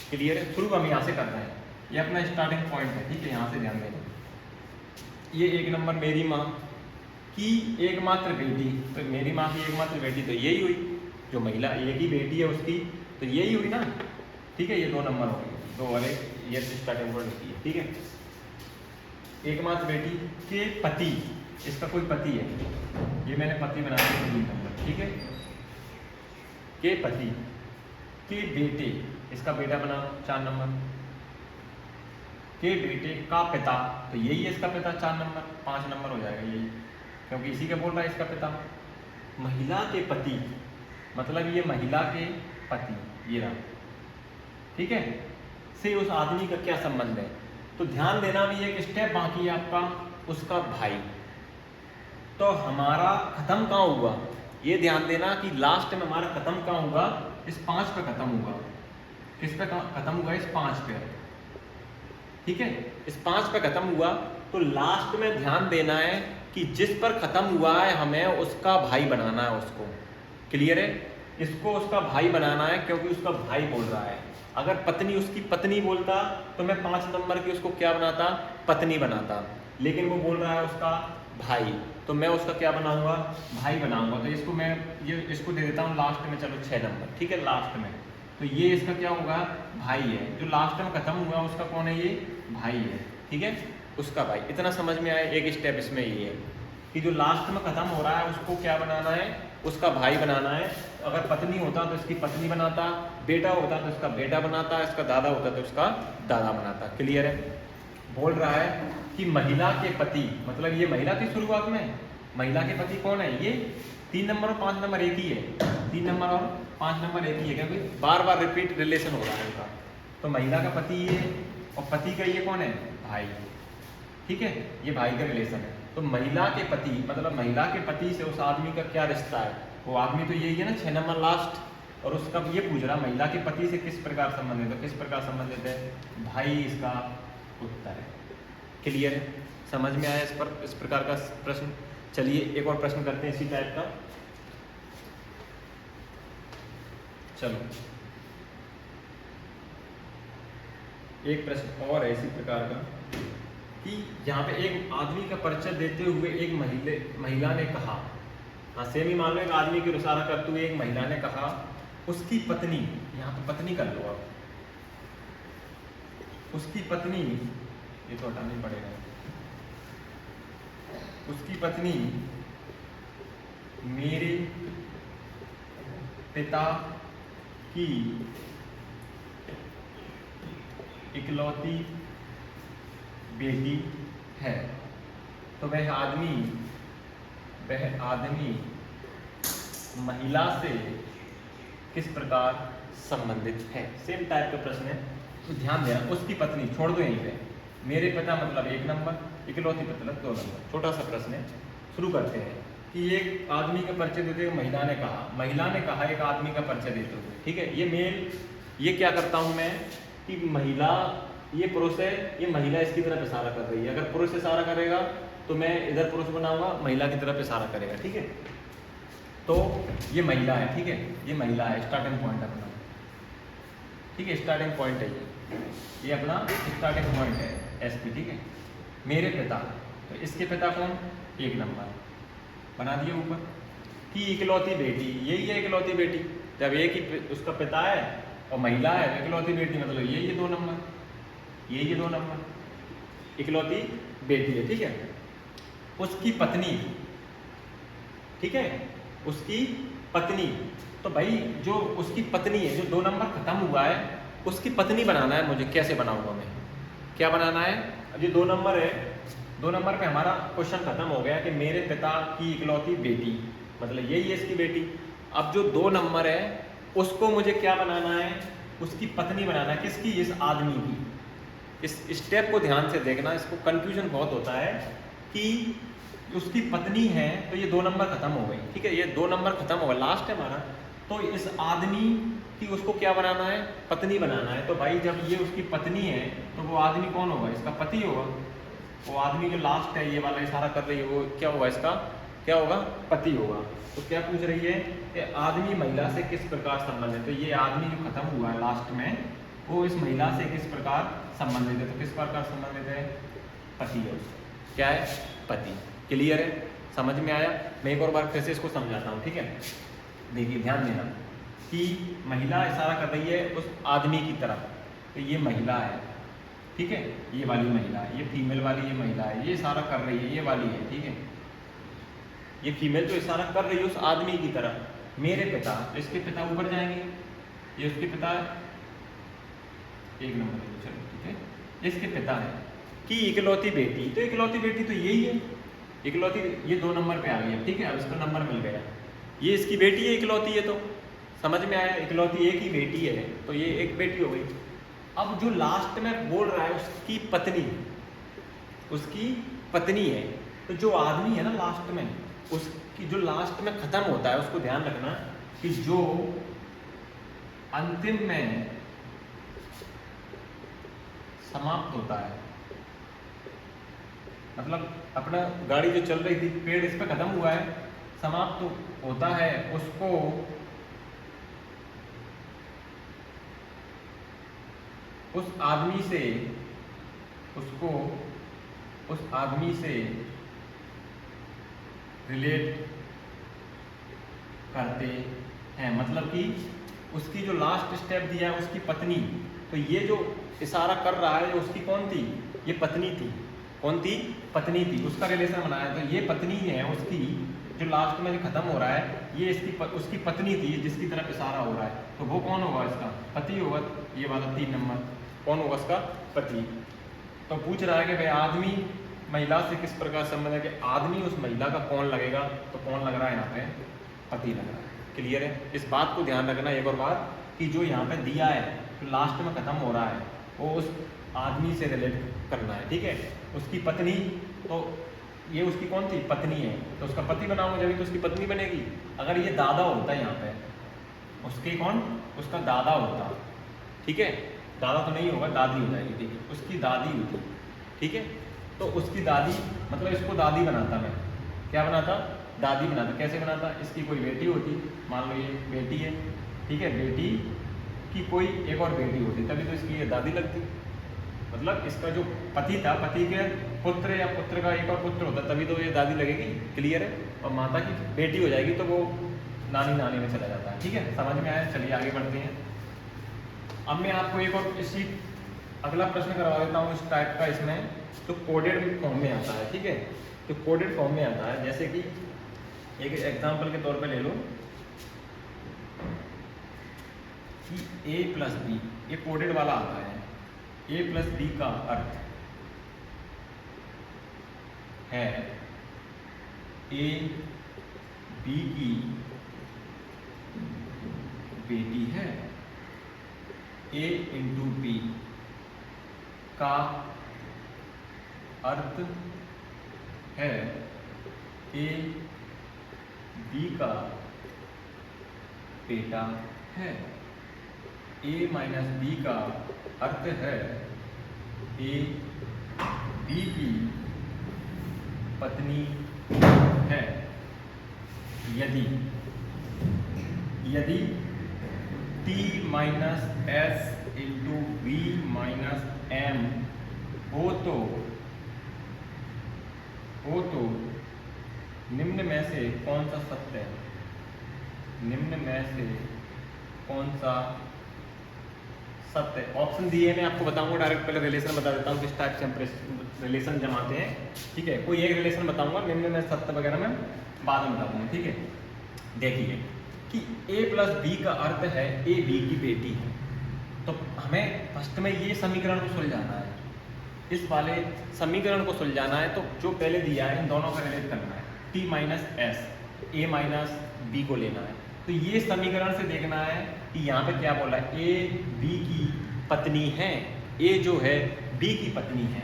क्लियर है? शुरू हम यहाँ से करते हैं, ये अपना स्टार्टिंग पॉइंट है, ठीक है, यहाँ से ध्यान देना। ये 1 नंबर मेरी माँ की एकमात्र बेटी, तो मेरी माँ की एकमात्र बेटी तो यही हुई, जो महिला एक ही बेटी है उसकी, तो यही हुई ना, ठीक है। ये 2 नंबर हो गए, 2 वाले ये स्टार्टिंग पॉइंट होती है, ठीक है। एकमात्र बेटी के पति, इसका कोई पति है, ये मैंने पति बना दिया 3 नंबर, ठीक है। के पति के बेटे, इसका बेटा बना 4 नंबर। के बेटे का पिता, तो यही है इसका पिता 4 नंबर, 5 नंबर हो जाएगा यही, क्योंकि इसी का बोल रहा है इसका पिता। महिला के पति, मतलब ये महिला के पति, ये रहा, ठीक है, से उस आदमी का क्या संबंध है। तो ध्यान देना, भी एक स्टेप बाकी है आपका, उसका भाई। तो हमारा खत्म कहाँ हुआ, ये ध्यान देना कि लास्ट में हमारा खत्म कहाँ होगा, इस 5 पे खत्म होगा। किस पे खत्म हुआ? इस 5 पे, ठीक है, इस 5 पे खत्म हुआ। तो लास्ट में ध्यान देना है कि जिस पर खत्म हुआ है हमें उसका भाई बनाना है उसको। क्लियर है? इसको उसका भाई बनाना है, क्योंकि उसका भाई बोल रहा है। अगर पत्नी उसकी पत्नी बोलता तो मैं 5 नंबर की उसको क्या बनाता? पत्नी बनाता। लेकिन वो बोल रहा है उसका भाई, तो मैं उसका क्या बनाऊंगा? भाई बनाऊंगा। तो इसको मैं इसको दे देता हूँ लास्ट में, चलो 6 नंबर, ठीक है, लास्ट में। तो ये इसका क्या होगा? भाई है। जो लास्ट में खत्म हुआ उसका कौन है? ये भाई है, ठीक है, उसका भाई। इतना समझ में आया? एक स्टेप इसमें ये है कि जो लास्ट में खत्म हो रहा है उसको क्या बनाना है? उसका भाई बनाना है। अगर पत्नी होता तो इसकी पत्नी बनाता, बेटा होता तो इसका बेटा बनाता, इसका दादा होता तो इसका दादा बनाता। क्लियर है? बोल रहा है कि महिला के पति, मतलब ये महिला थी शुरुआत में, महिला के पति कौन है? ये 3 नंबर और 5 नंबर एक ही है, 3 नंबर और 5 नंबर एक ही है, क्योंकि बार बार रिपीट रिलेशन हो रहा है इनका। तो महिला का पति ये, और पति का ये कौन है? भाई, ठीक है, ये भाई का रिलेशन है। तो महिला के पति, मतलब महिला के पति से उस आदमी का क्या रिश्ता है? वो आदमी तो यही है ना, 6 नंबर लास्ट। और उसका ये पूछ रहा महिला के पति से किस प्रकार संबंधित है? किस प्रकार संबंधित है? भाई इसका उत्तर है। क्लियर है? समझ में आया इस प्रकार का प्रश्न? चलिए एक और प्रश्न करते हैं इसी टाइप का। चलो एक प्रश्न और है इसी प्रकार का कि यहाँ पे एक आदमी का परिचय देते हुए एक महिला ने कहा, हाँ सेम ही मान लो, एक आदमी की इशारा करते हुए एक महिला ने कहा उसकी पत्नी, यहाँ पे पत्नी कर लो आप, उसकी पत्नी, ये तो हटाना पड़ेगा, उसकी पत्नी मेरे पिता की इकलौती बेटी है। तो वह आदमी महिला से किस प्रकार संबंधित है? सेम टाइप का प्रश्न है, तो ध्यान देना। उसकी पत्नी छोड़ दो यहीं पे, मेरे पिता मतलब 1 नंबर, इकलौती मतलब 2 नंबर। छोटा सा प्रश्न है, शुरू करते हैं कि एक आदमी का परिचय देते हुए महिला ने कहा एक आदमी का परिचय देते हुए, ठीक है। ये मेल, ये क्या करता हूँ मैं कि महिला, ये पुरुष है, ये महिला इसकी तरफ इशारा कर रही है। अगर पुरुष इशारा करेगा तो मैं इधर पुरुष बनाऊंगा, महिला की तरफ इशारा करेगा, ठीक है। तो ये महिला है, ठीक है, ये महिला है, स्टार्टिंग पॉइंट अपना, ठीक है, स्टार्टिंग पॉइंट है ये अपना स्टार्टिंग पॉइंट है एसपी, ठीक है। मेरे पिता, तो इसके पिता कौन, 1 नंबर बना दिए ऊपर। कि इकलौती बेटी, यही है इकलौती बेटी, जब एक ही उसका पिता है और महिला है, इकलौती बेटी मतलब ये 2 नंबर, ये 2 नंबर इकलौती बेटी है, ठीक है। उसकी पत्नी, ठीक है, उसकी पत्नी, तो भाई जो उसकी पत्नी है, जो 2 नंबर खत्म हुआ है, उसकी पत्नी बनाना है मुझे। कैसे बनाऊंगा मैं, क्या बनाना है, अब ये 2 नंबर है, 2 नंबर पे हमारा क्वेश्चन खत्म हो गया कि मेरे पिता की इकलौती बेटी, मतलब यही है इसकी बेटी। अब जो 2 नंबर है उसको मुझे क्या बनाना है, उसकी पत्नी बनाना है। किसकी, इस आदमी की। इस स्टेप को ध्यान से देखना, इसको कंफ्यूजन बहुत होता है कि उसकी पत्नी है, तो ये 2 नंबर खत्म हो गई, ठीक है, ये 2 नंबर खत्म हो गया, लास्ट है हमारा। तो इस आदमी की उसको क्या बनाना है, पत्नी बनाना है। तो भाई जब ये उसकी पत्नी है तो वो आदमी कौन होगा, इसका पति होगा। वो आदमी जो लास्ट है, ये वाला इशारा कर रही है, वो क्या होगा, इसका क्या होगा, पति होगा। तो क्या पूछ रही है कि आदमी महिला से किस प्रकार संबंधित है। तो ये आदमी जो खत्म हुआ है लास्ट में, वो इस महिला से किस प्रकार संबंधित है। तो किस प्रकार संबंधित है, पति है उसका, क्या है, पति। क्लियर है, समझ में आया। मैं एक और बार फिर से इसको समझाता हूँ, ठीक है। देखिए ध्यान देना कि महिला इशारा कर रही है उस आदमी की तरफ, तो ये महिला है, ठीक है, ये वाली महिला है, ये फीमेल वाली ये महिला है, ये इशारा कर रही है, ये वाली है, ठीक है। ये फीमेल तो इशारा कर रही है उस आदमी की तरफ। मेरे पिता, तो इसके पिता ऊपर जाएंगे, ये उसके पिता है, 1 नंबर, चलो ठीक है, इसके पिता है। कि इकलौती बेटी, तो इकलौती बेटी तो यही है, इकलौती, ये 2 नंबर पे आ गई, ठीक है। अब इसका नंबर मिल गया, ये इसकी बेटी है इकलौती है, तो समझ में आया, इकलौती एक ही बेटी है, तो ये एक बेटी हो गई। अब जो लास्ट में बोल रहा है उसकी पत्नी, उसकी पत्नी है, तो जो आदमी है ना लास्ट में, उसकी जो लास्ट में खत्म होता है, उसको ध्यान रखना कि जो अंतिम में समाप्त होता है, मतलब अपना गाड़ी जो चल रही थी, पेड़ इस पे खत्म हुआ है, समाप्त होता है, उसको उस आदमी से, उसको उस आदमी से रिलेट करते हैं। मतलब कि उसकी जो लास्ट स्टेप दिया है उसकी पत्नी, तो ये जो इशारा कर रहा है उसकी कौन थी, ये पत्नी थी। कौन थी, पत्नी थी, उसका रिलेशन बनाया। तो ये पत्नी है उसकी, जो लास्ट में जो खत्म हो रहा है, ये इसकी उसकी पत्नी थी जिसकी तरफ इशारा हो रहा है, तो वो कौन होगा, इसका पति होगा। ये वाला 3 नंबर कौन होगा, इसका पति। तो पूछ रहा है कि भाई आदमी महिला से किस प्रकार संबंध है, कि आदमी उस महिला का कौन लगेगा, तो कौन लग रहा है यहाँ पे, पति लग रहा है। क्लियर है, इस बात को ध्यान रखना एक और बार कि जो यहाँ पे दिया है, तो लास्ट में खत्म हो रहा है, वो उस आदमी से रिलेट करना है, ठीक है। उसकी पत्नी, तो ये उसकी कौन थी, पत्नी है, तो उसका पति बनाऊंगा जब तो उसकी पत्नी बनेगी। अगर ये दादा होता है यहाँ पे, उसके कौन, उसका दादा होता, ठीक है, दादा तो नहीं होगा, दादी हो जाएगी, ठीक है, उसकी दादी होती, ठीक है। तो उसकी दादी, मतलब इसको दादी बनाता मैं, क्या बनाता, दादी बनाता। कैसे बनाता, इसकी कोई बेटी होती, मान लो ये बेटी है, ठीक है, बेटी की कोई एक और बेटी होती, तभी तो इसकी ये दादी लगती। मतलब इसका जो पति था, पति के पुत्र या पुत्र का एक और पुत्र होता, तभी तो ये दादी लगेगी। क्लियर है, और माता की बेटी हो जाएगी तो वो नानी नानी में चला जाता है, ठीक है, समझ में आया। चलिए आगे बढ़ते हैं। अब मैं आपको एक और इसी अगला प्रश्न करवा देता हूँ इस टाइप का, इसमें तो कोडेड फॉर्म में आता है, ठीक है। तो कोडेड फॉर्म में आता है, जैसे कि एक एग्जांपल के तौर पे ले लो कि a प्लस बी, ये कोडेड वाला आता है। a प्लस बी का अर्थ है a b की बेटी है, a इंटू बी का अर्थ है ए बी का बेटा है। ए माइनस बी का अर्थ है ए बी की पत्नी है। यदि t minus S into V minus M हो तो निम्न में से कौन सा सत्य है? निम्न में से कौन सा सत्य? ऑप्शन दिए मैं आपको बताऊंगा, डायरेक्ट पहले रिलेशन बता देता हूँ किस टाइप से हम रिलेशन जमाते हैं। ठीक है, कोई एक रिलेशन बताऊंगा, निम्न में सत्य वगैरह मैं बाद में बता दूंगा। ठीक है, देखिए कि a प्लस बी का अर्थ है ए बी की बेटी है। तो हमें फर्स्ट में ये समीकरण को सुलझाना है, इस वाले समीकरण को सुलझाना है। तो जो पहले दिया है इन दोनों का रिलेट करना है, t minus S A minus B को लेना है। तो ये समीकरण से देखना है कि यहाँ पे क्या बोला है, ए बी की पत्नी है, ए जो है बी की पत्नी है।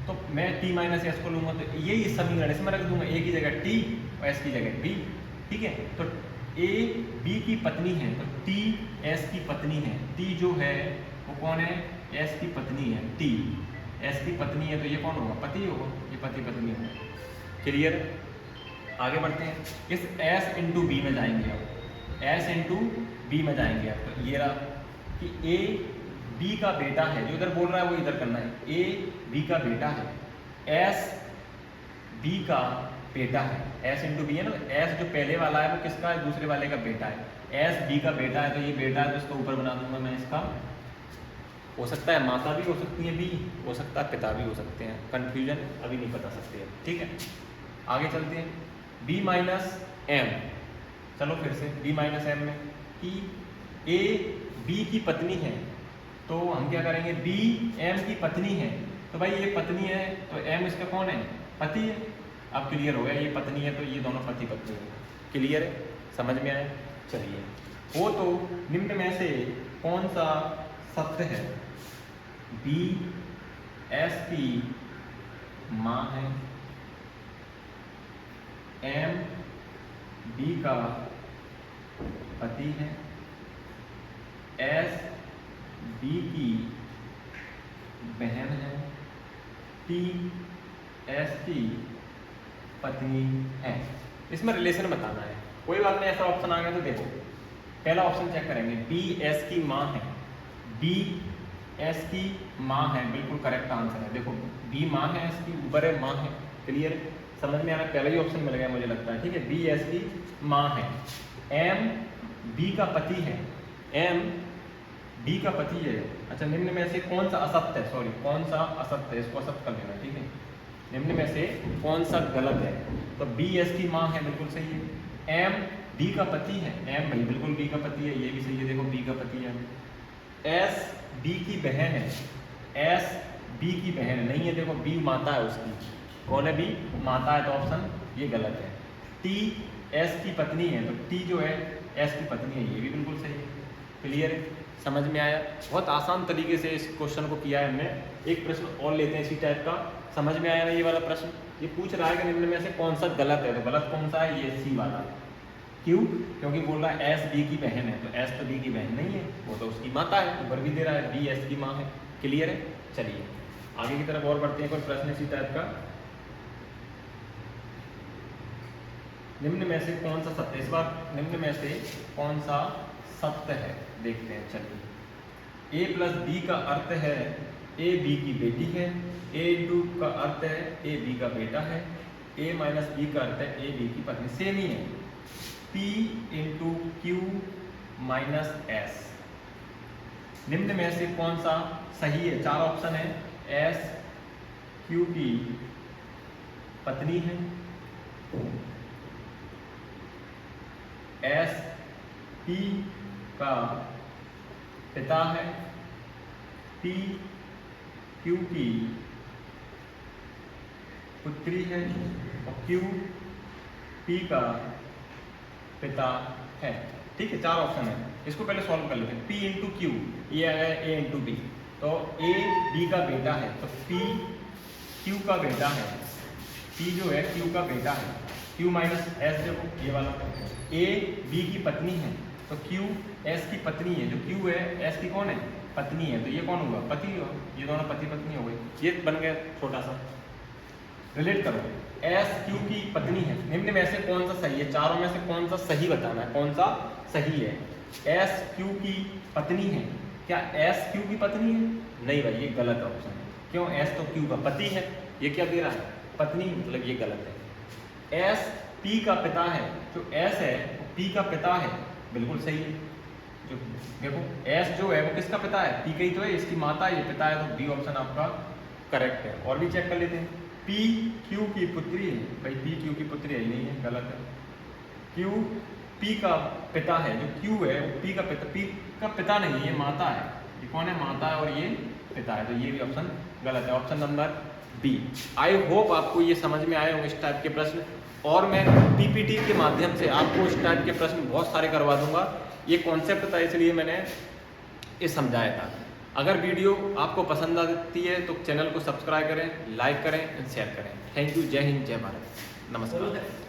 तो मैं t माइनस एस को लूंगा तो ये इस समीकरण इसमें रख दूंगा, ए की जगह t और एस की जगह b। ठीक है, तो ए बी की पत्नी है तो टी एस की पत्नी है। टी जो है वो कौन है? एस की पत्नी है। टी एस की पत्नी है तो ये कौन होगा? पति होगा, ये पति पत्नी होगा। क्लियर? आगे बढ़ते हैं, इस एस इंटू बी में जाएंगे अब, एस इंटू बी में जाएंगे अब। तो ये रहा कि ए बी का बेटा है, जो इधर बोल रहा है वो इधर करना है, ए बी का बेटा है, एस बी का बेटा है। एस इंटू बी है ना, एस जो पहले वाला है वो किसका है? दूसरे वाले का बेटा है। एस बी का बेटा है तो ये बेटा है तो इसको ऊपर बना दूंगा मैं। इसका हो सकता है माता भी हो सकती है बी, हो सकता है पिता भी हो सकते हैं, कंफ्यूजन अभी नहीं बता सकते हैं। ठीक है, आगे चलते हैं, बी माइनस एम। चलो फिर से बी माइनस एम में कि ए बी की पत्नी है तो हम क्या करेंगे, बी एम की पत्नी है तो भाई ये पत्नी है तो एम इसका कौन है? पति है। अब क्लियर हो गया, ये पत्नी है तो ये दोनों पति पत्नी है। क्लियर है? समझ में आया? चलिए, वो तो निम्न में से कौन सा सत्य है? बी एस की माँ है, एम बी का पति है, एस बी की बहन है, टी एस की पत्नी है। इसमें रिलेशन बताना है। कोई बात नहीं, ऐसा ऑप्शन आ गया तो देखो पहला ऑप्शन चेक करेंगे, बी एस की माँ है, बी एस की माँ है, बिल्कुल करेक्ट आंसर है। देखो बी माँ है, इसकी ऊपर है माँ है। क्लियर? समझ में आ रहा है? पहला ही ऑप्शन मिल गया मुझे लगता है। ठीक है, बी एस की माँ है, एम बी का पति है, एम बी का पति है। अच्छा, निम्न में से कौन सा असत्य है? सॉरी, कौन सा असत्य है? इसको असत्य कर लेना। ठीक है, निम्न में से कौन सा गलत है? तो बी एस की माँ है, बिल्कुल सही है। एम बी का पति है, एम भाई बिल्कुल बी का पति है, ये भी सही है। देखो बी का पति है। एस बी की बहन है, एस बी की बहन नहीं है, देखो बी माता है उसकी। कौन है? बी माता है, तो ऑप्शन ये गलत है। टी एस की पत्नी है तो टी जो है एस की पत्नी है, ये भी बिल्कुल सही है। क्लियर? समझ में आया? बहुत आसान तरीके से इस क्वेश्चन को किया है हमने। एक प्रश्न और लेते हैं इसी टाइप का। समझ में आया ना ये वाला प्रश्न? ये पूछ रहा है कि निम्न में से कौन सा गलत है, तो गलत कौन सा है? ये सी वाला। क्यों? क्योंकि बोल रहा है एस बी की बहन है, तो एस तो बी की बहन नहीं है, वो तो उसकी माता है। ऊपर भी दे रहा है बी एस की माँ है। क्लियर है? चलिए आगे की तरफ और बढ़ते हैं। कोई प्रश्न इसी टाइप का, निम्न में से कौन सा सत्य, इस बार निम्न में से कौन सा सत्य है देखते हैं। चलिए, ए प्लस बी का अर्थ है ए बी की बेटी है, ए इंटू का अर्थ है ए बी का बेटा है, ए माइनस बी का अर्थ है ए बी की पत्नी। सेम ही है, P into Q minus S. निम्न में से कौन सा सही है? चार ऑप्शन है, एस क्यू की पत्नी है, एस पी का पिता है, पी क्यू की पुत्री है और क्यू पी का पिता है। ठीक है, चार ऑप्शन है। इसको पहले सॉल्व कर लेते हैं। P इंटू क्यू, ये आया ए इंटू बी, तो ए बी का बेटा है तो P क्यू का बेटा है, पी जो है क्यू का बेटा है, क्यू माइनस एस देखो ये वाला, ए बी की पत्नी है तो क्यू एस की पत्नी है, जो क्यू है एस की कौन है, पत्नी है, तो ये कौन होगा, पति हो, ये दोनों पति पत्नी हो गई, ये बन गया छोटा सा। रिलेट करो, एस क्यू की पत्नी है, निम्न में से कौन सा सही है, चारों में से कौन सा सही बताना है, कौन सा सही है। एस क्यू की पत्नी है, क्या एस क्यू की पत्नी है, नहीं भाई ये गलत ऑप्शन है, क्यों, एस तो क्यू का पति है, ये क्या दे रहा है, पत्नी, मतलब ये गलत है। एस पी का पिता है, जो एस है वो पी का पिता है, बिल्कुल सही है। जो देखो एस जो है वो किसका पिता है, पी का ही तो है, इसकी माता है, ये पिता है, तो डी ऑप्शन आपका करेक्ट है। और भी चेक कर लेते हैं, पी क्यू की पुत्री है, भाई पी क्यू की पुत्री है, नहीं है, गलत है। क्यू पी का पिता है, जो क्यू है वो पी का पिता नहीं है, ये माता है, ये कौन है, माता है, और ये पिता है, तो ये भी ऑप्शन गलत है, option number B. I hope आपको ये समझ में आए होंगे इस टाइप के प्रश्न, और मैं पीपीटी के माध्यम से आपको इस टाइप के प्रश्न बहुत सारे करवा दूंगा। ये कॉन्सेप्ट था इसलिए मैंने ये समझाया था। अगर वीडियो आपको पसंद आती है तो चैनल को सब्सक्राइब करें, लाइक करें, शेयर करें। थैंक यू, जय हिंद, जय भारत, नमस्कार।